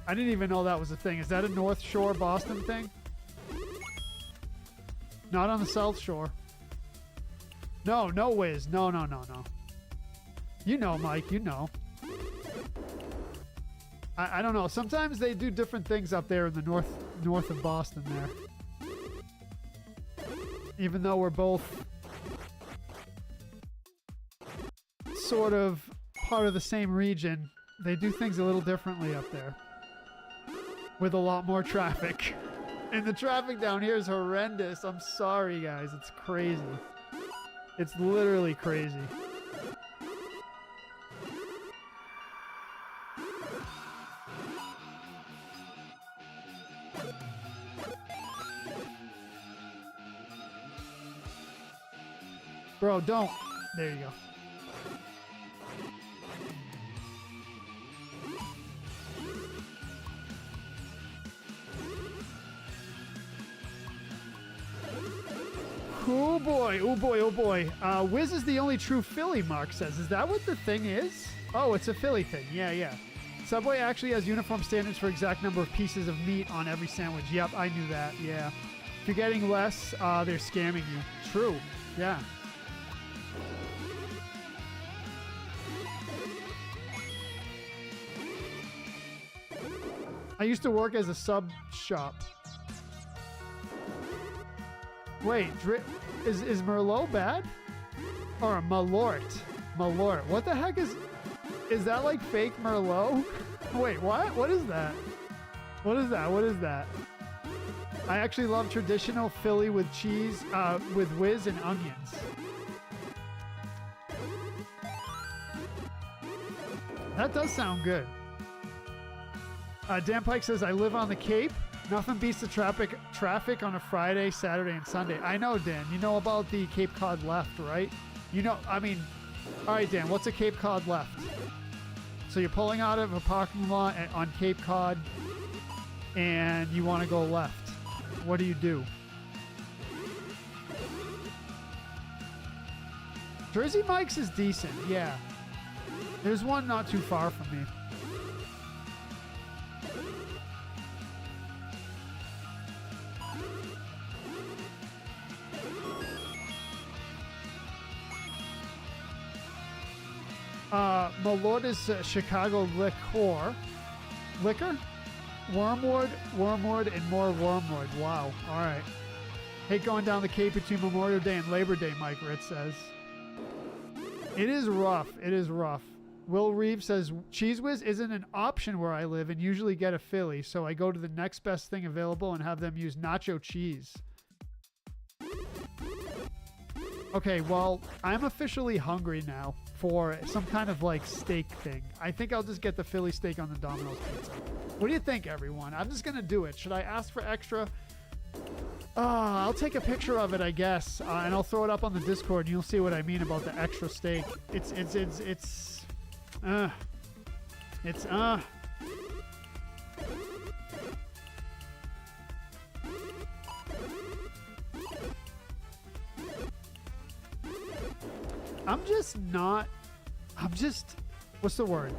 I didn't even know that was a thing. Is that a North Shore Boston thing? Not on the South Shore. No whiz. No. You know, Mike, you know. I don't know. Sometimes they do different things up there in the north of Boston there. Even though we're both sort of part of the same region, they do things a little differently up there with a lot more traffic. And the traffic down here is horrendous. I'm sorry, guys. It's crazy. It's literally crazy. Bro, don't. There you go. Oh boy, oh boy, oh boy. Wiz is the only true Philly, Mark says. Is that what the thing is? Oh, it's a Philly thing. Yeah, yeah. Subway actually has uniform standards for exact number of pieces of meat on every sandwich. Yep, I knew that. Yeah. If you're getting less, they're scamming you. True. Yeah. I used to work as a sub shop. Wait, is Merlot bad? Or Malort? Malort. What the heck is that like fake Merlot? Wait, what? What is that? What is that? What is that? I actually love traditional Philly with cheese, with whiz and onions. That does sound good. Dan Pike says, I live on the Cape. Nothing beats the traffic on a Friday, Saturday, and Sunday. I know, Dan. You know about the Cape Cod left, right? You know, I mean, all right, Dan, what's a Cape Cod left? So you're pulling out of a parking lot on Cape Cod, and you want to go left. What do you do? Jersey Mike's is decent, yeah. There's one not too far from me. Malort is Chicago liquor. Liquor? Wormwood, and more wormwood. Wow. All right. Hate going down the Cape between Memorial Day and Labor Day, Mike Ritz says. It is rough. It is rough. Will Reeves says, Cheese Whiz isn't an option where I live and usually get a Philly, so I go to the next best thing available and have them use nacho cheese. Okay, well, I'm officially hungry now for some kind of like steak thing. I think I'll just get the Philly steak on the Domino's pizza. What do you think, everyone? I'm just gonna do it. Should I ask for extra? I'll take a picture of it, I guess, and I'll throw it up on the Discord, and you'll see what I mean about the extra steak. I'm just, what's the word?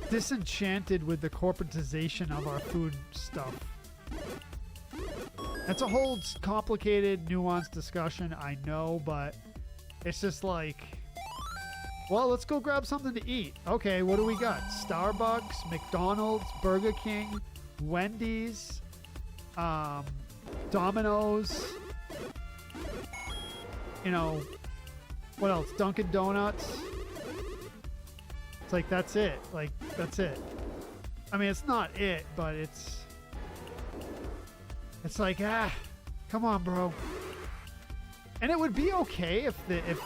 Disenchanted with the corporatization of our food stuff. That's a whole complicated, nuanced discussion, I know, but it's just like, well, let's go grab something to eat. Okay, what do we got? Starbucks, McDonald's, Burger King, Wendy's, Domino's, you know, what else? Dunkin' Donuts. It's like, that's it. Like, that's it. I mean, it's not it, but it's like, come on, bro. And it would be okay if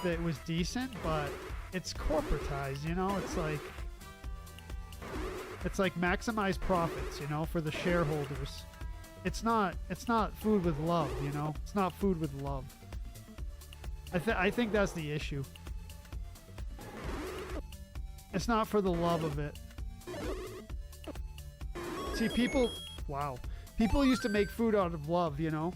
it was decent, but it's corporatized, you know? It's like maximize profits, you know, for the shareholders. It's not food with love, you know? It's not food with love. I think that's the issue. It's not for the love of it. See, people used to make food out of love, you know?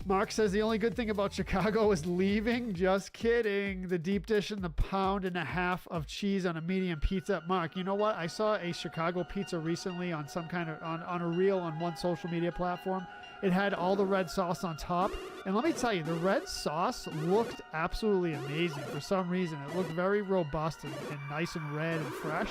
Mark says the only good thing about Chicago is leaving. Just kidding. The deep dish and the pound and a half of cheese on a medium pizza. Mark, you know what? I saw a Chicago pizza recently on some kind of on a reel on one social media platform. It had all the red sauce on top. And let me tell you, the red sauce looked absolutely amazing for some reason. It looked very robust and nice and red and fresh.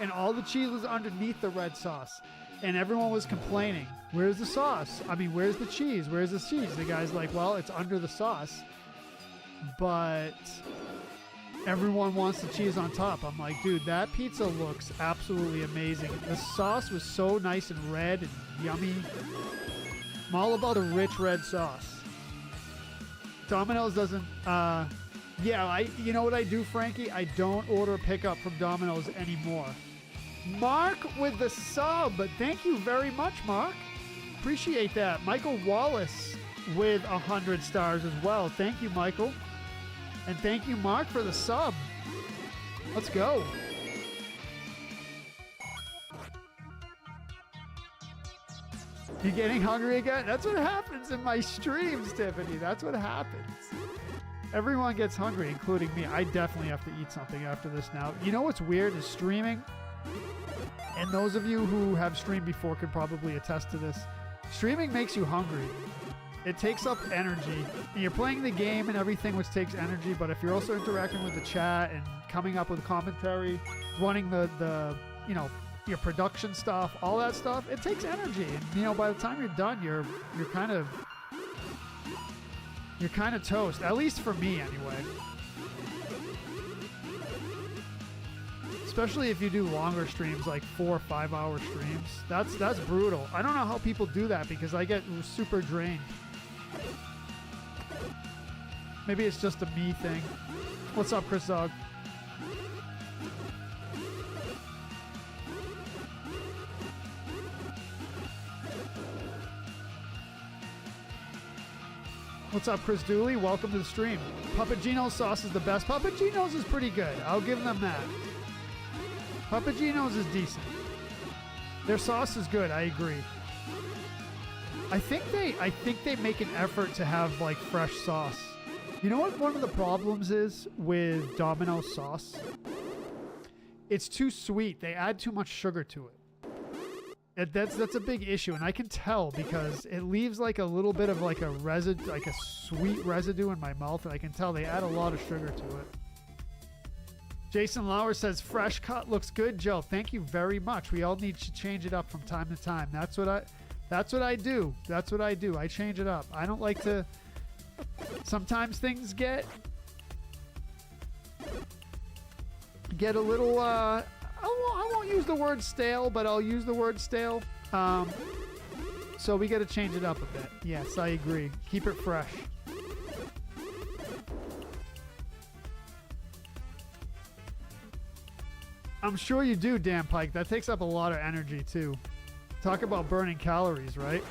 And all the cheese was underneath the red sauce. And everyone was complaining, where's the sauce? I mean, where's the cheese? Where's the cheese? The guy's like, well, it's under the sauce. But everyone wants the cheese on top. I'm like, dude, that pizza looks absolutely amazing. The sauce was so nice and red and yummy. I'm all about a rich red sauce. Domino's doesn't, you know what I do, Frankie? I don't order pickup from Domino's anymore. Mark with the sub. Thank you very much, Mark. Appreciate that. Michael Wallace with 100 stars as well. Thank you, Michael. And thank you, Mark, for the sub. Let's go. You getting hungry again? That's what happens in my streams, Tiffany. That's what happens. Everyone gets hungry, including me. I definitely have to eat something after this now. You know what's weird is streaming, and those of you who have streamed before could probably attest to this. Streaming makes you hungry. It takes up energy. And you're playing the game and everything, which takes energy, but if you're also interacting with the chat and coming up with commentary, running the you know, your production stuff, all that stuff, it takes energy. And you know, by the time you're done, you're kind of toast. At least for me, anyway. Especially if you do longer streams, like 4 or 5 hour streams. That's brutal. I don't know how people do that because I get super drained. Maybe it's just a me thing. What's up, Chris Dog? What's up, Chris Dooley? Welcome to the stream. Pupagino's sauce is the best. Pupagino's is pretty good. I'll give them that. Pupagino's is decent. Their sauce is good. I agree. I think they make an effort to have like fresh sauce. You know what one of the problems is with Domino's sauce? It's too sweet. They add too much sugar to it. That's a big issue, and I can tell because it leaves like a little bit of like a residue, like a sweet residue in my mouth, and I can tell they add a lot of sugar to it. Jason Lauer says fresh cut looks good, Joe. Thank you very much. We all need to change it up from time to time. That's what I do. That's what I do. I change it up. I don't like to. Sometimes things get a little. I won't use the word stale, but I'll use the word stale. So we got to change it up a bit. Yes, I agree. Keep it fresh. I'm sure you do, Dan Pike. That takes up a lot of energy, too. Talk about burning calories, right?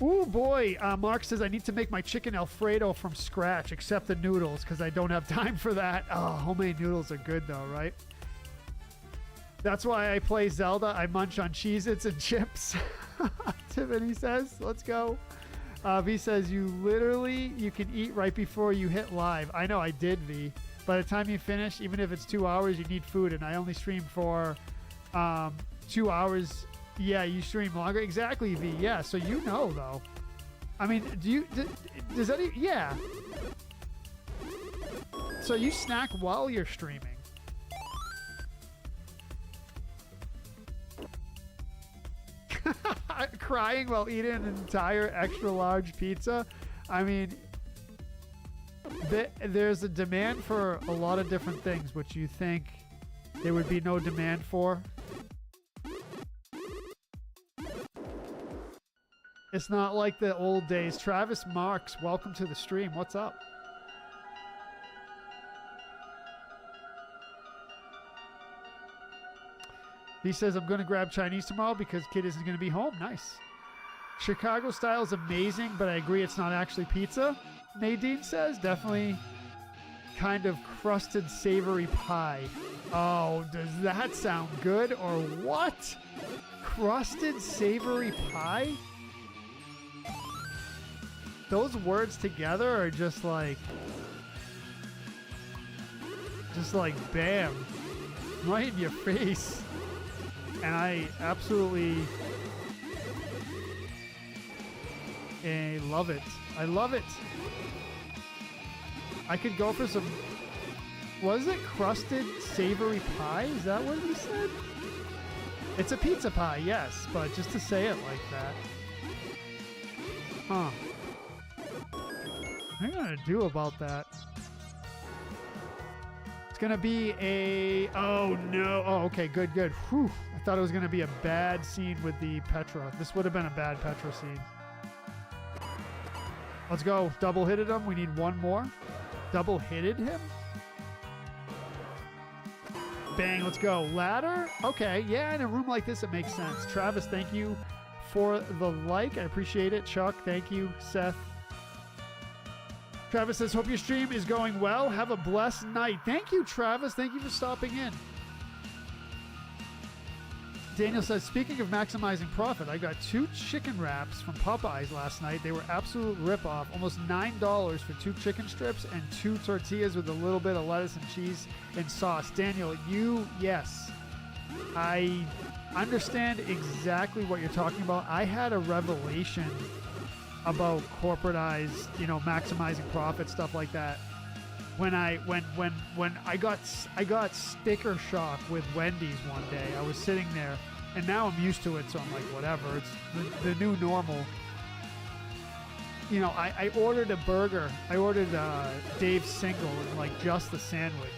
Ooh, boy. Mark says, I need to make my chicken Alfredo from scratch, except the noodles, because I don't have time for that. Oh, homemade noodles are good, though, right? That's why I play Zelda. I munch on Cheez-Its and chips. Tiffany says, let's go. V says, you can eat right before you hit live. I know, I did, V. By the time you finish, even if it's 2 hours, you need food, and I only stream for 2 hours. Yeah, you stream longer. Exactly, V. Yeah, so you know, though. I mean, does any... Yeah. So you snack while you're streaming. Crying while eating an entire extra large pizza. I mean, there's a demand for a lot of different things, which you think there would be no demand for. It's not like the old days. Travis Marks, welcome to the stream. What's up? He says, I'm going to grab Chinese tomorrow because kid isn't going to be home. Nice. Chicago style is amazing, but I agree it's not actually pizza. Nadine says, definitely kind of crusted savory pie. Oh, does that sound good or what? Crusted savory pie? Those words together are just like bam, right in your face. And I absolutely love it. I love it. I could go for some, was it crusted savory pie? Is that what he said? It's a pizza pie, yes, but just to say it like that. Huh. What am I going to do about that? It's going to be a... Oh, no. Oh, okay. Good, good. Whew. I thought it was going to be a bad scene with the Petra. This would have been a bad Petra scene. Let's go. Double hitted him. We need one more. Double hitted him? Bang, let's go. Ladder? Okay, yeah, in a room like this, it makes sense. Travis, thank you for the like. I appreciate it. Chuck, thank you. Seth. Travis says, hope your stream is going well. Have a blessed night. Thank you, Travis. Thank you for stopping in. Daniel says, speaking of maximizing profit, I got 2 chicken wraps from Popeyes last night. They were absolute ripoff. Almost $9 for 2 chicken strips and 2 tortillas with a little bit of lettuce and cheese and sauce. Daniel, yes. I understand exactly what you're talking about. I had a revelation about corporatized, maximizing profit, stuff like that. When I got sticker shock with Wendy's one day. I was sitting there, and now I'm used to it, so I'm like, whatever. It's the new normal. I ordered a burger. I ordered Dave's single and like just the sandwich,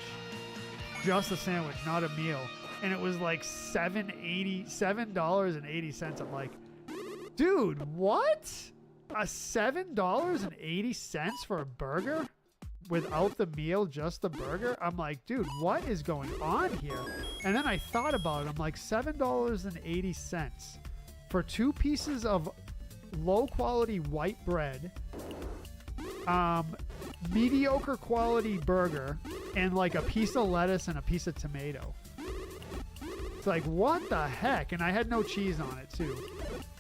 not a meal, and it was like $7.80. I'm like, dude, what? $7.80 for a burger? Without the meal, just the burger? I'm like, dude, what is going on here? And then I thought about it. I'm like, $7.80 for 2 pieces of low quality white bread, mediocre quality burger, and like a piece of lettuce and a piece of tomato. It's like, what the heck? And I had no cheese on it too.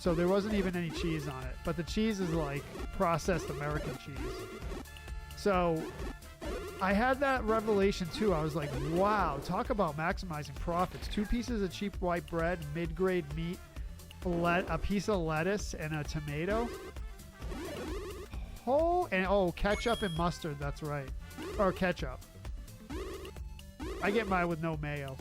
So there wasn't even any cheese on it. But the cheese is like processed American cheese. So I had that revelation too. I was like, wow, talk about maximizing profits. 2 pieces of cheap white bread, mid-grade meat, a piece of lettuce, and a tomato. Ketchup and mustard, that's right. Or ketchup. I get mine with no mayo.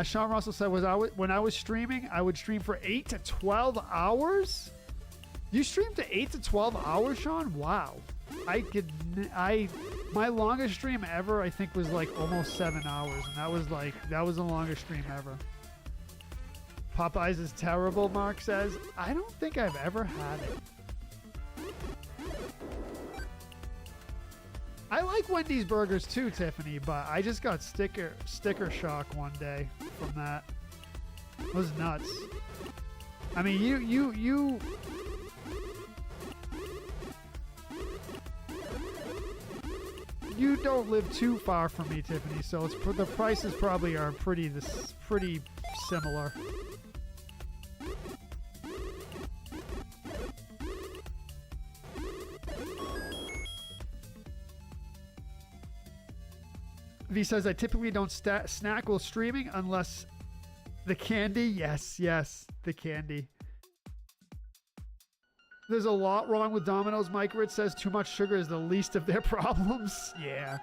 Sean Russell said, when I was streaming, I would stream for 8 to 12 hours? You streamed to 8 to 12 hours, Sean? Wow. My longest stream ever, I think, was like almost 7 hours, and that was the longest stream ever. Popeyes is terrible, Mark says. I don't think I've ever had it. I like Wendy's burgers too, Tiffany, but I just got sticker shock one day from that. It was nuts. I mean, you don't live too far from me, Tiffany, so the prices probably are pretty similar. V says, I typically don't snack while streaming unless the candy. Yes, the candy. There's a lot wrong with Domino's. Mike Ritz says too much sugar is the least of their problems. Yeah.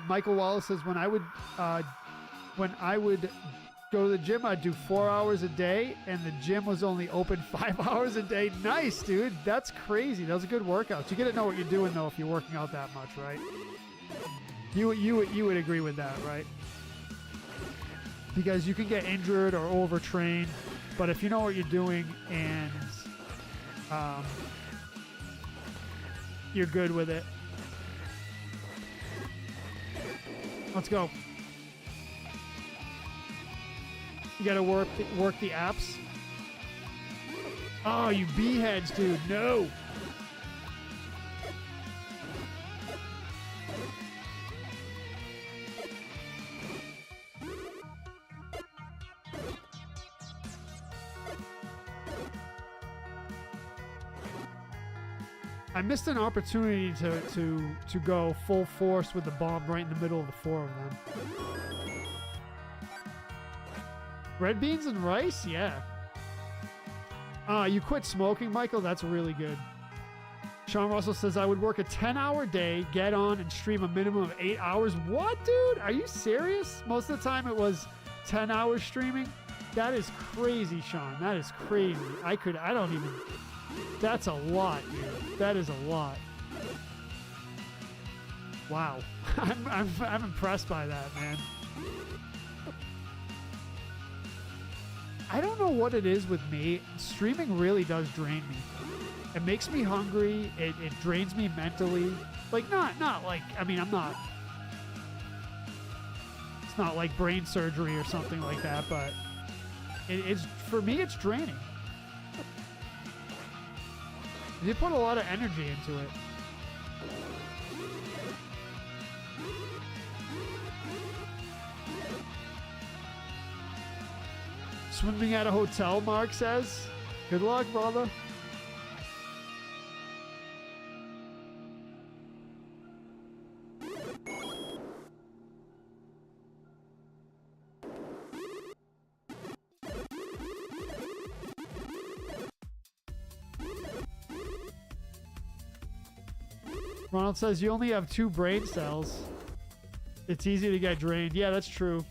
Michael Wallace says, when I would go to the gym, I'd do 4 hours a day, and the gym was only open 5 hours a day. Nice, dude. That's crazy. Those are good workouts. You got to know what you're doing, though, if you're working out that much, right? You would agree with that, right? Because you can get injured or overtrained, but if you know what you're doing and you're good with it. Let's go. You gotta work the apps. Oh, you b-heads, dude. No. I missed an opportunity to go full force with the bomb right in the middle of the 4 of them. Red beans and rice? Yeah. You quit smoking, Michael? That's really good. Sean Russell says, I would work a 10-hour day, get on, and stream a minimum of 8 hours. What, dude? Are you serious? Most of the time it was 10 hours streaming? That is crazy, Sean. That is crazy. That's a lot, dude. That is a lot. Wow. I'm impressed by that, man. I don't know what it is with me. Streaming really does drain me. It makes me hungry. It drains me mentally. Like, not like, I mean, I'm not, it's not like brain surgery or something like that, but it's, for me, it's draining. You put a lot of energy into it. Swimming at a hotel, Mark says. Good luck, brother. Ronald says you only have 2 brain cells. It's easy to get drained. Yeah, that's true.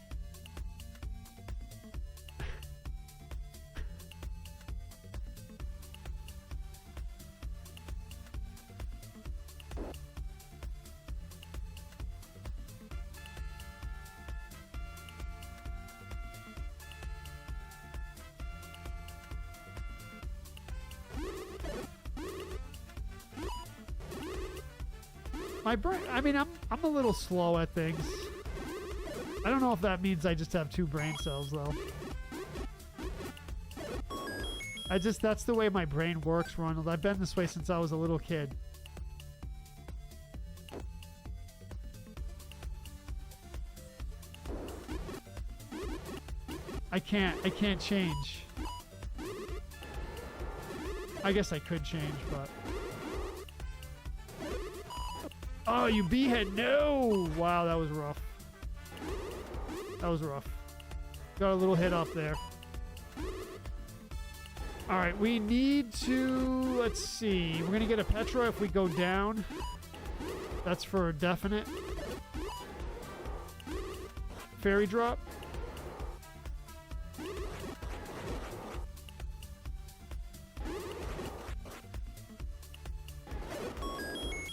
My brain, I mean, I'm a little slow at things. I don't know if that means I just have 2 brain cells, though. That's the way my brain works, Ronald. I've been this way since I was a little kid. I can't change. I guess I could change, but... Oh, you beehead. No! Wow, that was rough. That was rough. Got a little hit off there. Alright, we need to... Let's see. We're going to get a Petra if we go down. That's for definite. Fairy drop.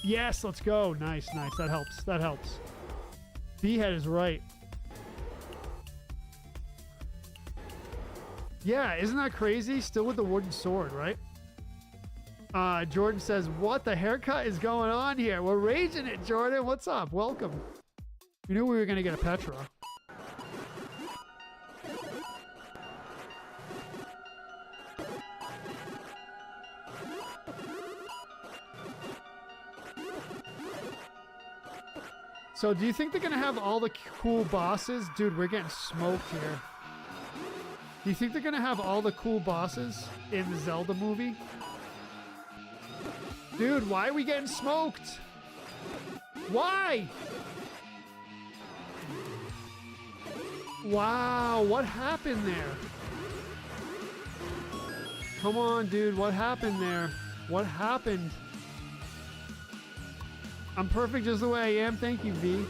Yes, let's go. Nice, nice. That helps. That helps. Beehead is right. Yeah, isn't that crazy? Still with the wooden sword, right? Jordan says, what the haircut is going on here? We're raging it, Jordan. What's up? Welcome. We knew we were going to get a Petra. So do you think they're going to have all the cool bosses? Dude, we're getting smoked here. Do you think they're going to have all the cool bosses in the Zelda movie? Dude, why are we getting smoked? Why? Wow, what happened there? Come on, dude, what happened there? What happened? I'm perfect just the way I am. Thank you, V.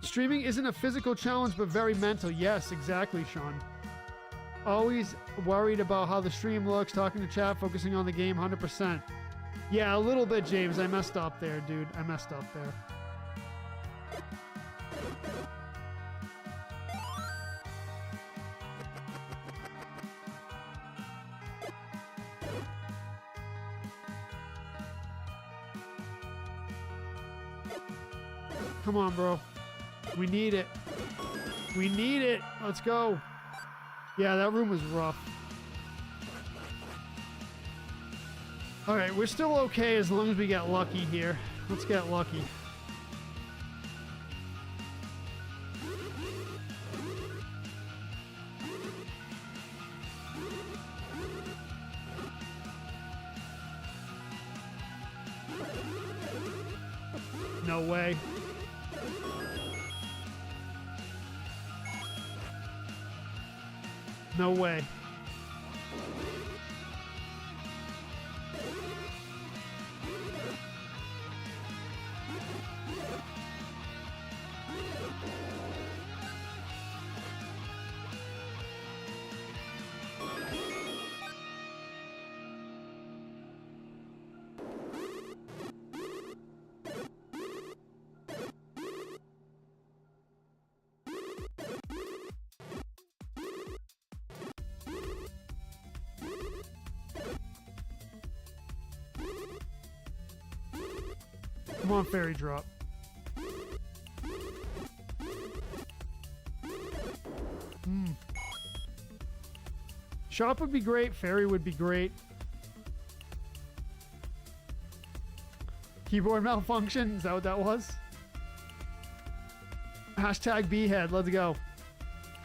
Streaming isn't a physical challenge, but very mental. Yes, exactly, Sean. Always worried about how the stream looks, talking to chat, focusing on the game 100%. Yeah, a little bit, James. I messed up there, dude. I messed up there. Come on, bro. We need it. We need it. Let's go. Yeah, that room was rough. All right, we're still okay as long as we get lucky here. Let's get lucky. No way. No way. Come on, fairy drop. Shop would be great. Fairy would be great. Keyboard malfunction. Is that what that was? Hashtag Bhead. Let's go.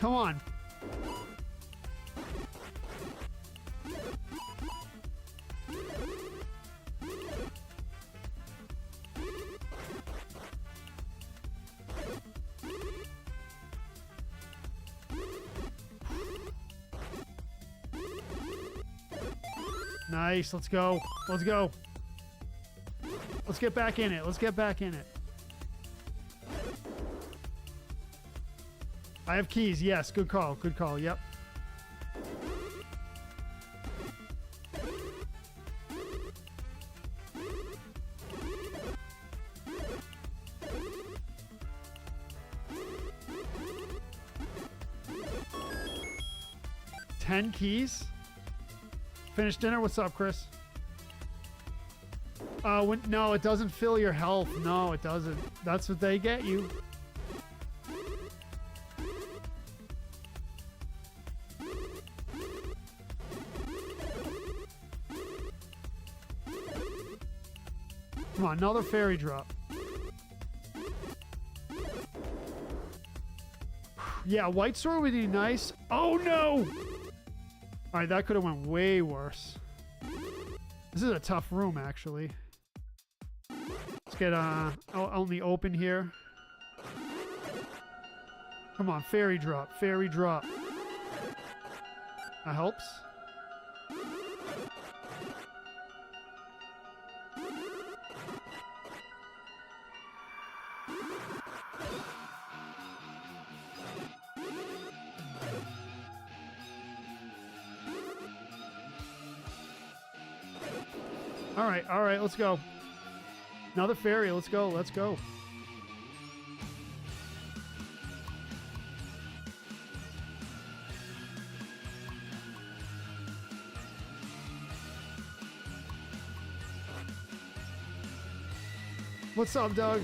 Come on. Nice. Let's go. Let's go. Let's get back in it. Let's get back in it. I have keys. Yes. Good call. Good call. Yep. Ten keys? Finished dinner? What's up, Chris? No, it doesn't fill your health. No, it doesn't. That's what they get you. Come on, another fairy drop. Yeah, white sword would be nice. Oh no! Alright, that could have went way worse. This is a tough room, actually. Let's get only open here. Come on, fairy drop, fairy drop. That helps. All right, let's go. Another fairy, let's go, let's go. What's up, Doug?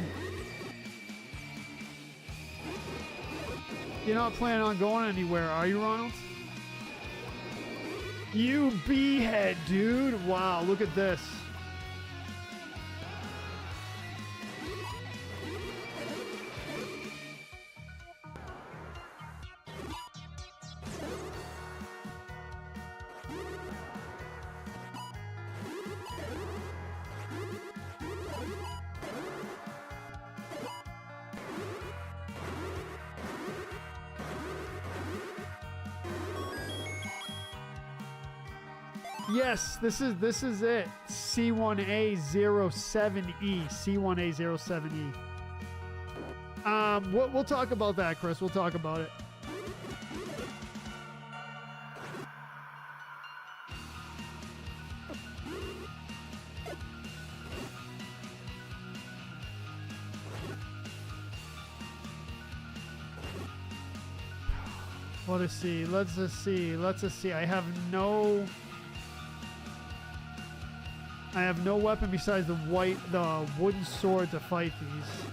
You're not planning on going anywhere, are you, Ronald? You Bhead, dude. Wow, look at this. Yes, this is it. C1A07E. C1A07E. We'll talk about that, Chris. We'll talk about it. Let us see. Let's just see. Let's just see. I have no weapon besides the wooden sword to fight these.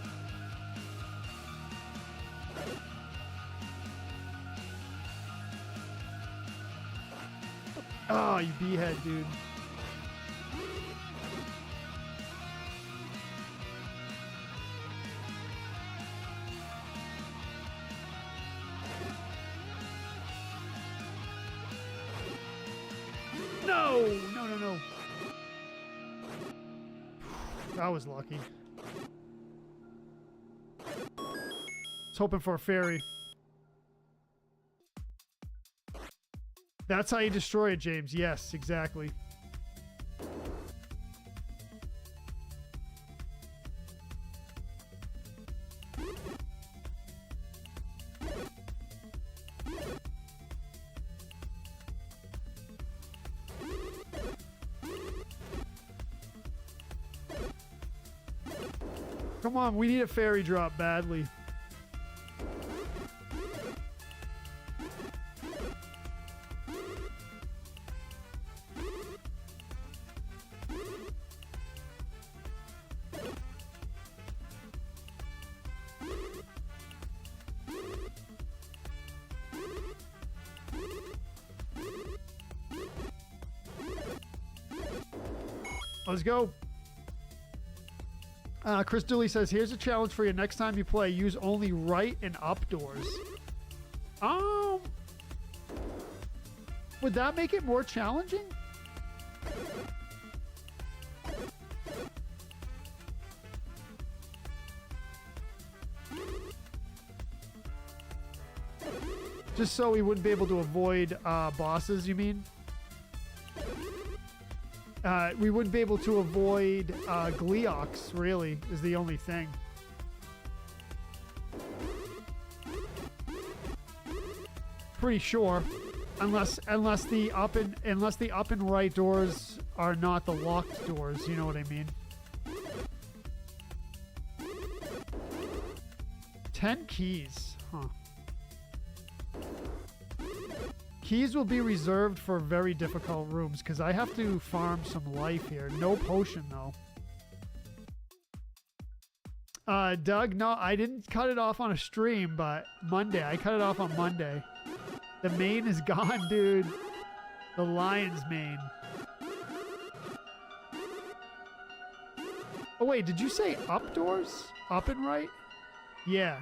Oh, you Bhead, dude. No! No, no, no. I was lucky. I was hoping for a fairy. That's how you destroy it, James. Yes, exactly. Come on, we need a fairy drop badly. Let's go. Chris Dooley says, here's a challenge for you. Next time you play, use only right and up doors. Would that make it more challenging? Just so we wouldn't be able to avoid bosses, you mean? We wouldn't be able to avoid Gleeox, really, is the only thing. Pretty sure. Unless the up and right doors are not the locked doors, you know what I mean? 10 keys. Huh. Keys will be reserved for very difficult rooms because I have to farm some life here. No potion, though. Doug, no, I didn't cut it off on a stream, but Monday. I cut it off on Monday. The mane is gone, dude. The lion's mane. Oh, wait, did you say up doors? Up and right? Yeah.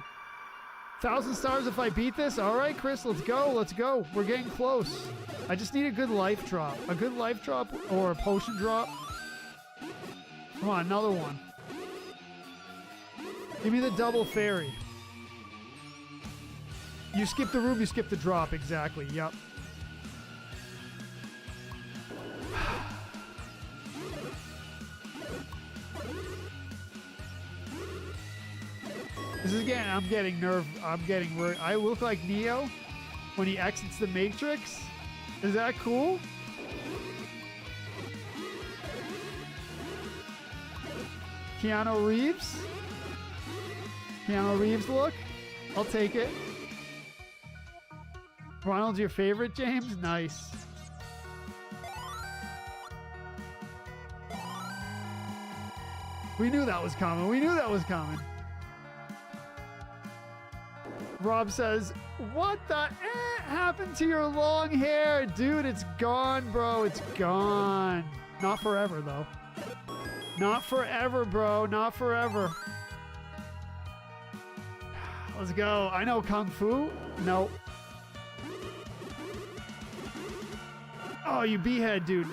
1,000 stars if I beat this? All right, Chris, let's go. Let's go. We're getting close. I just need a good life drop. A good life drop or a potion drop. Come on, another one. Give me the double fairy. You skip the room, you skip the drop. Exactly. Yep. This is getting, I'm getting worried. I look like Neo when he exits the Matrix. Is that cool? Keanu Reeves? Keanu Reeves look? I'll take it. Ronald's your favorite, James? Nice. We knew that was coming. We knew that was coming. Rob says, what the happened to your long hair? Dude, it's gone, bro. It's gone. Not forever, though. Not forever, bro. Not forever. Let's go. I know Kung Fu. Nope. Oh, you behead, dude.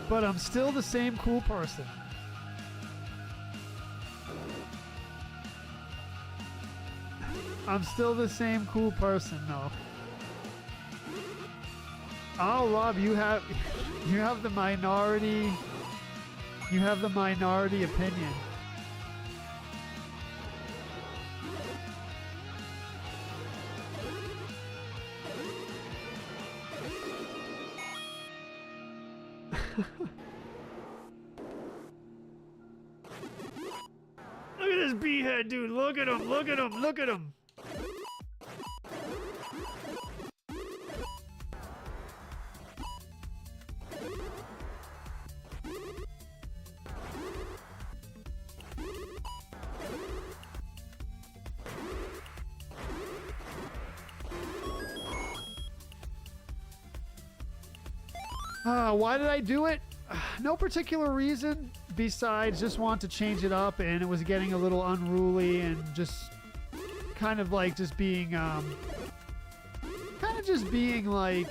But I'm still the same cool person. I'm still the same cool person, though. Oh, Rob, you have the minority. You have the minority opinion. Look at this behead, dude. Look at him. Look at him. Look at him. Why did I do it? No particular reason besides just want to change it up, and it was getting a little unruly and just kind of like just being like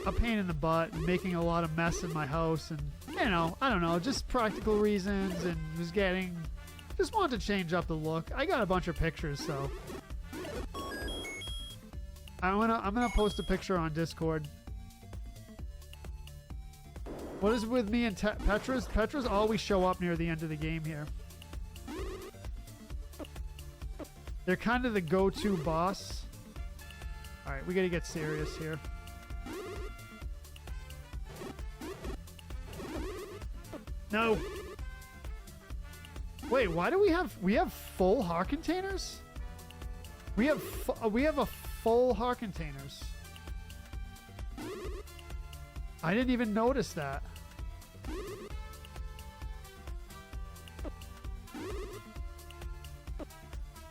a pain in the butt and making a lot of mess in my house, and you know, I don't know, just practical reasons, and just wanted to change up the look. I got a bunch of pictures, so I'm gonna post a picture on Discord. What is with me and Petras? Petras always show up near the end of the game here. They're kind of the go-to boss. Alright, we gotta get serious here. No! Wait, why do we have full heart containers? We have a full heart containers. I didn't even notice that.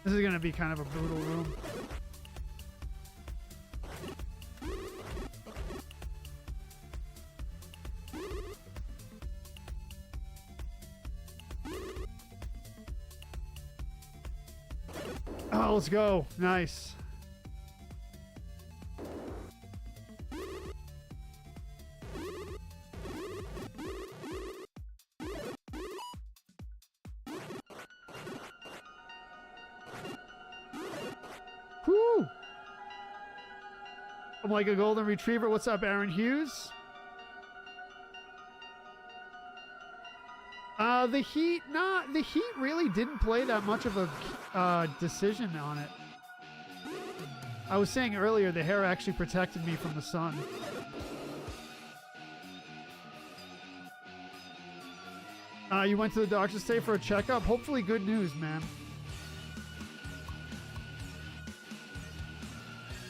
This is going to be kind of a brutal room. Oh, let's go. Nice. Woo! I'm like a golden retriever. What's up, Aaron Hughes? The Heat, the Heat really didn't play that much of a decision on it. I was saying earlier, the hair actually protected me from the sun. You went to the doctor's today for a checkup? Hopefully good news, man.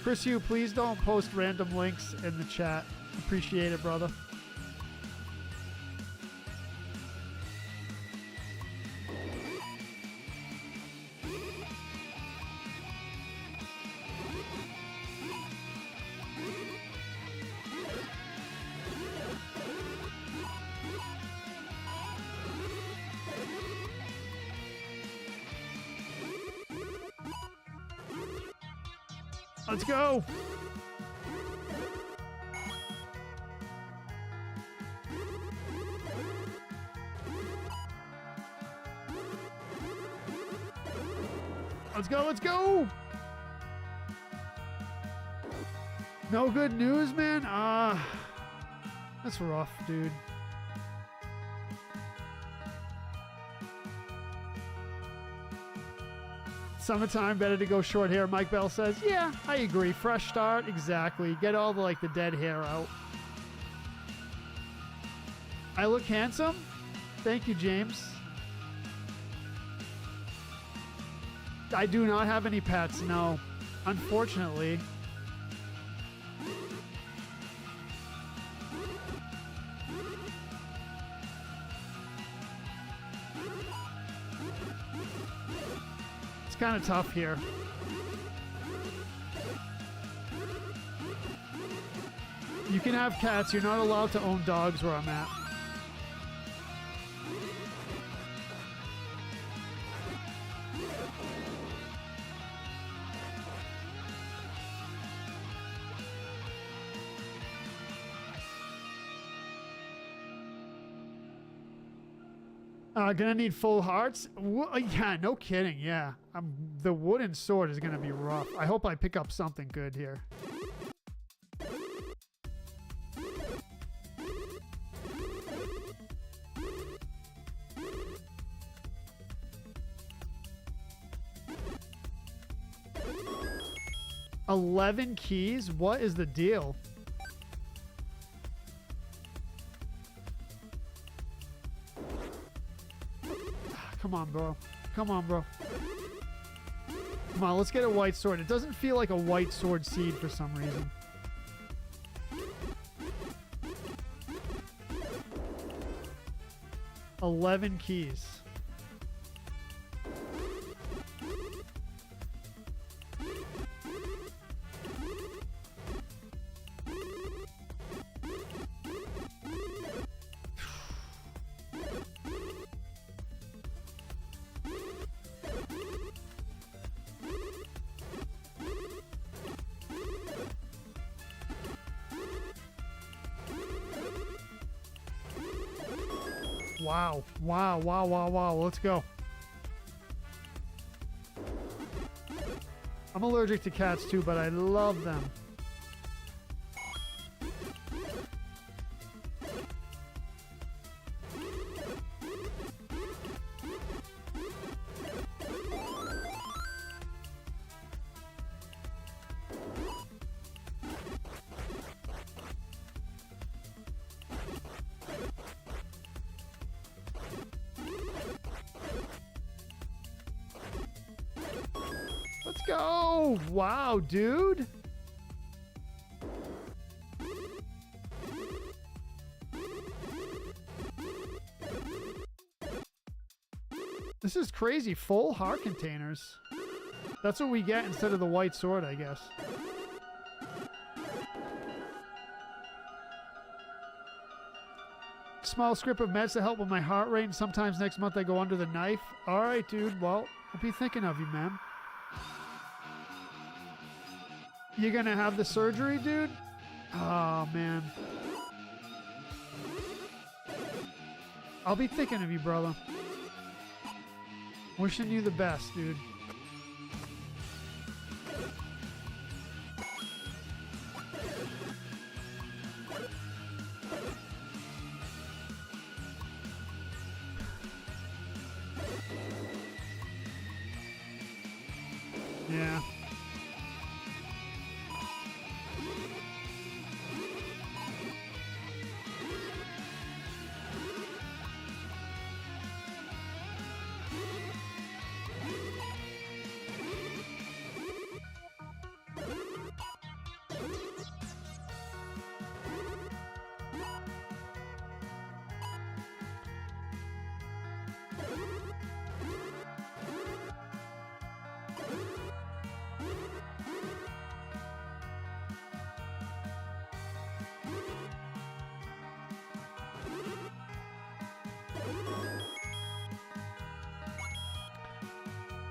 Chris Hugh, please don't post random links in the chat. Appreciate it, brother. Let's go. Let's go, let's go. No good news, man? That's rough, dude. Summertime, better to go short hair, Mike Bell says. Yeah, I agree. Fresh start, exactly. Get all the, like, the dead hair out. I look handsome? Thank you, James. I do not have any pets, no. Unfortunately. Kind of tough here. You can have cats. You're not allowed to own dogs where I'm at. Gonna need full hearts. Yeah, no kidding. Yeah, the wooden sword is gonna be rough. I hope I pick up something good here. $11 keys? What is the deal? Come on, bro. Come on, bro. Come on, let's get a white sword. It doesn't feel like a white sword seed for some reason. $11 keys. Wow. Wow, wow, wow, wow. Let's go. I'm allergic to cats too, but I love them. Let's go! Wow, dude! This is crazy. Full heart containers. That's what we get instead of the white sword, I guess. Small script of meds to help with my heart rate, and sometimes next month I go under the knife. All right, dude. Well, I'll be thinking of you, man. You gonna have the surgery, dude? Oh, man. I'll be thinking of you, brother. Wishing you the best, dude. Yeah.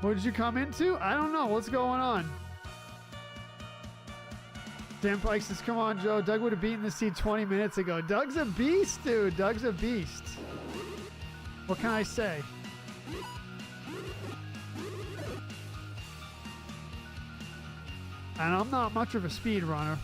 What did you come into? I don't know. What's going on? Dan Pike says, come on, Joe. Doug would have beaten the seed 20 minutes ago. Doug's a beast, dude. Doug's a beast. What can I say? And I'm not much of a speed runner.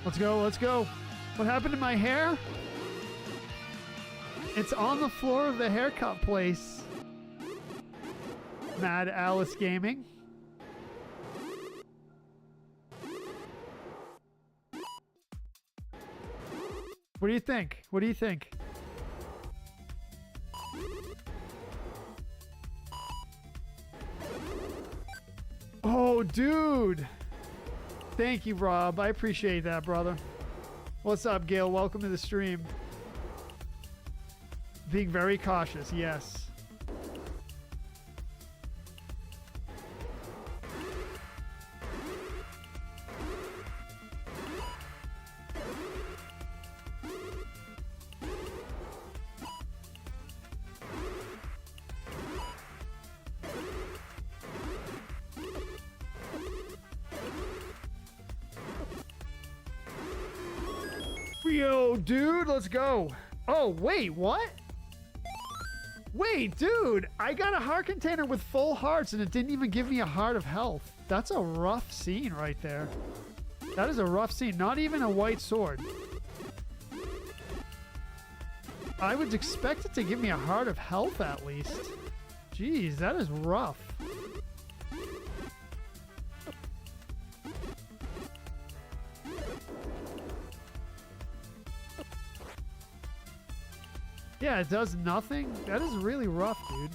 Let's go, let's go. What happened to my hair? It's on the floor of the haircut place. Mad Alice Gaming. What do you think? What do you think? Oh, dude. Thank you, Rob. I appreciate that, brother. What's up, Gail? Welcome to the stream. Being very cautious, yes. Yo, dude, let's go. Oh, wait, what? Wait, dude, I got a heart container with full hearts and it didn't even give me a heart of health. That's a rough scene right there. That is a rough scene. Not even a white sword. I would expect it to give me a heart of health at least. Jeez, that is rough. Yeah, it does nothing? That is really rough, dude.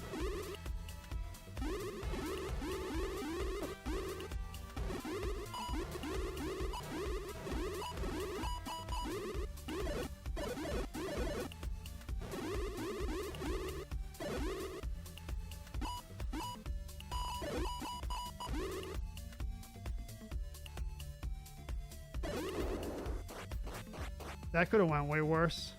That could have went way worse.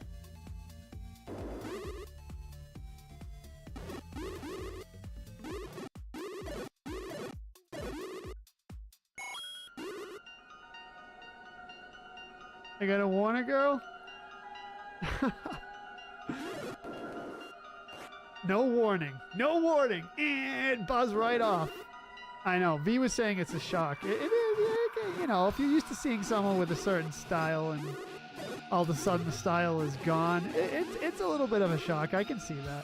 I got a Warner girl? No warning. No warning. And buzz right off. I know. V was saying it's a shock. You know, if you're used to seeing someone with a certain style and all of a sudden the style is gone, it's a little bit of a shock. I can see that.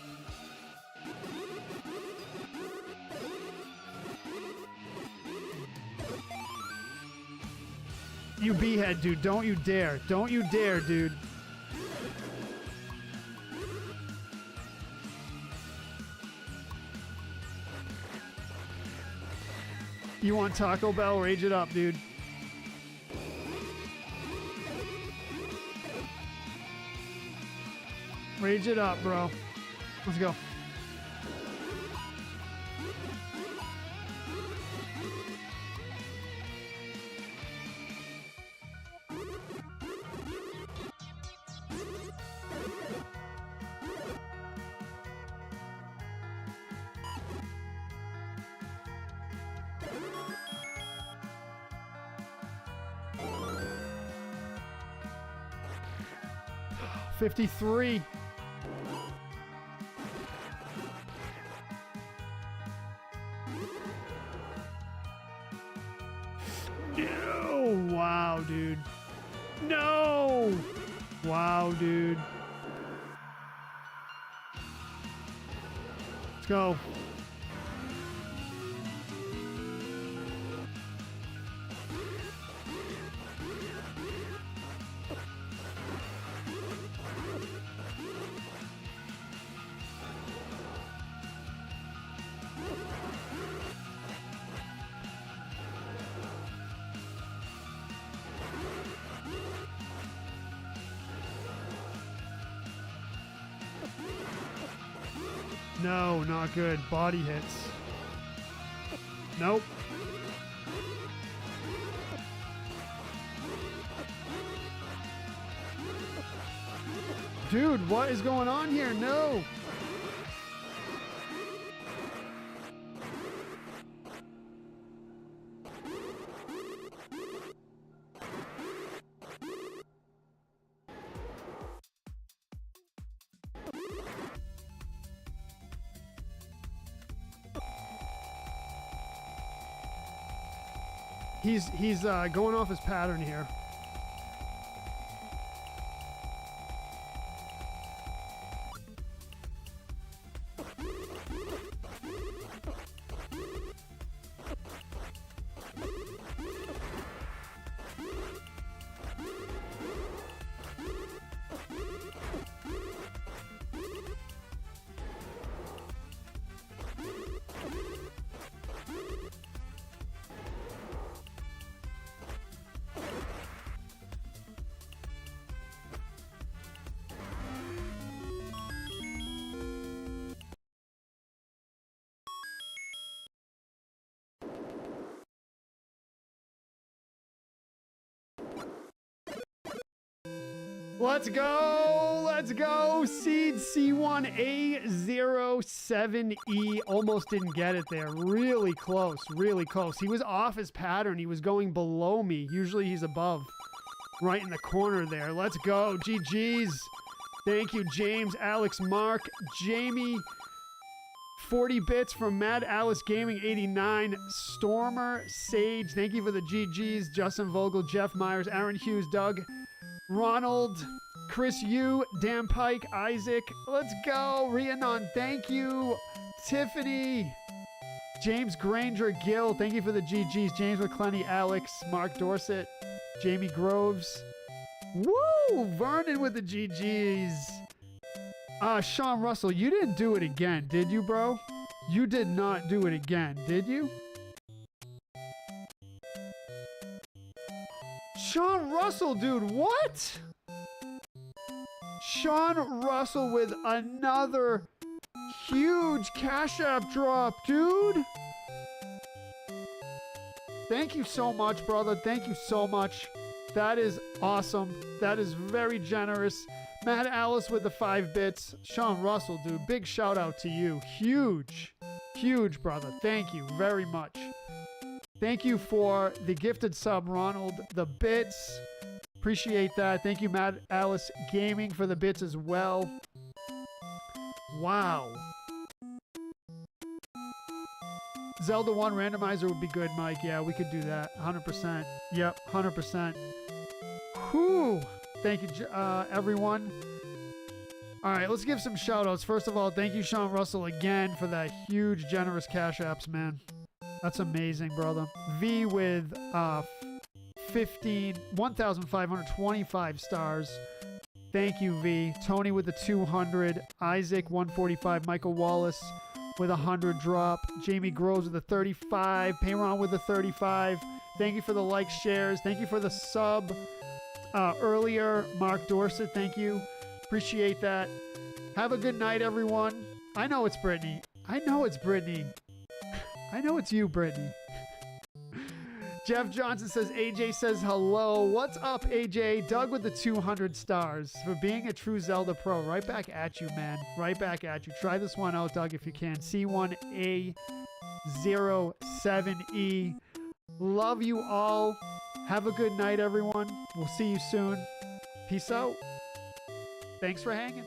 You B-head, dude. Don't you dare. Don't you dare, dude. You want Taco Bell? Rage it up, dude. Rage it up, bro. Let's go. $53. No! Wow, dude. No! Wow, dude. Let's go. No, not good. Body hits. Nope. Dude, what is going on here? No. He's going off his pattern here. Let's go! Let's go! Seed C1A07E. Almost didn't get it there. Really close. Really close. He was off his pattern. He was going below me. Usually he's above. Right in the corner there. Let's go. GG's. Thank you, James, Alex, Mark, Jamie. 40 bits from Mad Alice Gaming 89. Stormer, Sage. Thank you for the GG's. Justin Vogel, Jeff Myers, Aaron Hughes, Doug. Ronald, Chris Yu, Dan Pike, Isaac, let's go. Rhiannon, thank you. Tiffany, James Granger, Gill, thank you for the GGs. James McClenny, Alex, Mark Dorset, Jamie Groves. Woo! Vernon with the GGs. Sean Russell, you didn't do it again, did you, bro? You did not do it again, did you? Sean Russell, dude, what? Sean Russell with another huge Cash App drop, dude. Thank you so much, brother. Thank you so much. That is awesome. That is very generous. Matt Alice with the 5 bits. Sean Russell, dude, big shout out to you. Huge, huge, brother. Thank you very much. Thank you for the gifted sub, Ronald. The bits. Appreciate that. Thank you, Matt Alice Gaming, for the bits as well. Wow. Zelda 1 randomizer would be good, Mike. Yeah, we could do that. 100%. Yep, 100%. Whew. Thank you, everyone. All right, let's give some shout outs. First of all, thank you, Sean Russell, again for that huge, generous Cash Apps, man. That's amazing, brother. V with $50 1,525 stars. Thank you, V. Tony with the 200. Isaac, 145. Michael Wallace with 100 drop. Jamie Groves with a 35. Payron with a 35. Thank you for the like, shares. Thank you for the sub earlier. Mark Dorset, thank you. Appreciate that. Have a good night, everyone. I know it's Brittany. I know it's Brittany. I know it's you, Brittany. Jeff Johnson says, AJ says hello. What's up, AJ? Doug with the 200 stars for being a true Zelda pro. Right back at you, man. Right back at you. Try this one out, Doug, if you can. C1A07E. Love you all. Have a good night, everyone. We'll see you soon. Peace out. Thanks for hanging.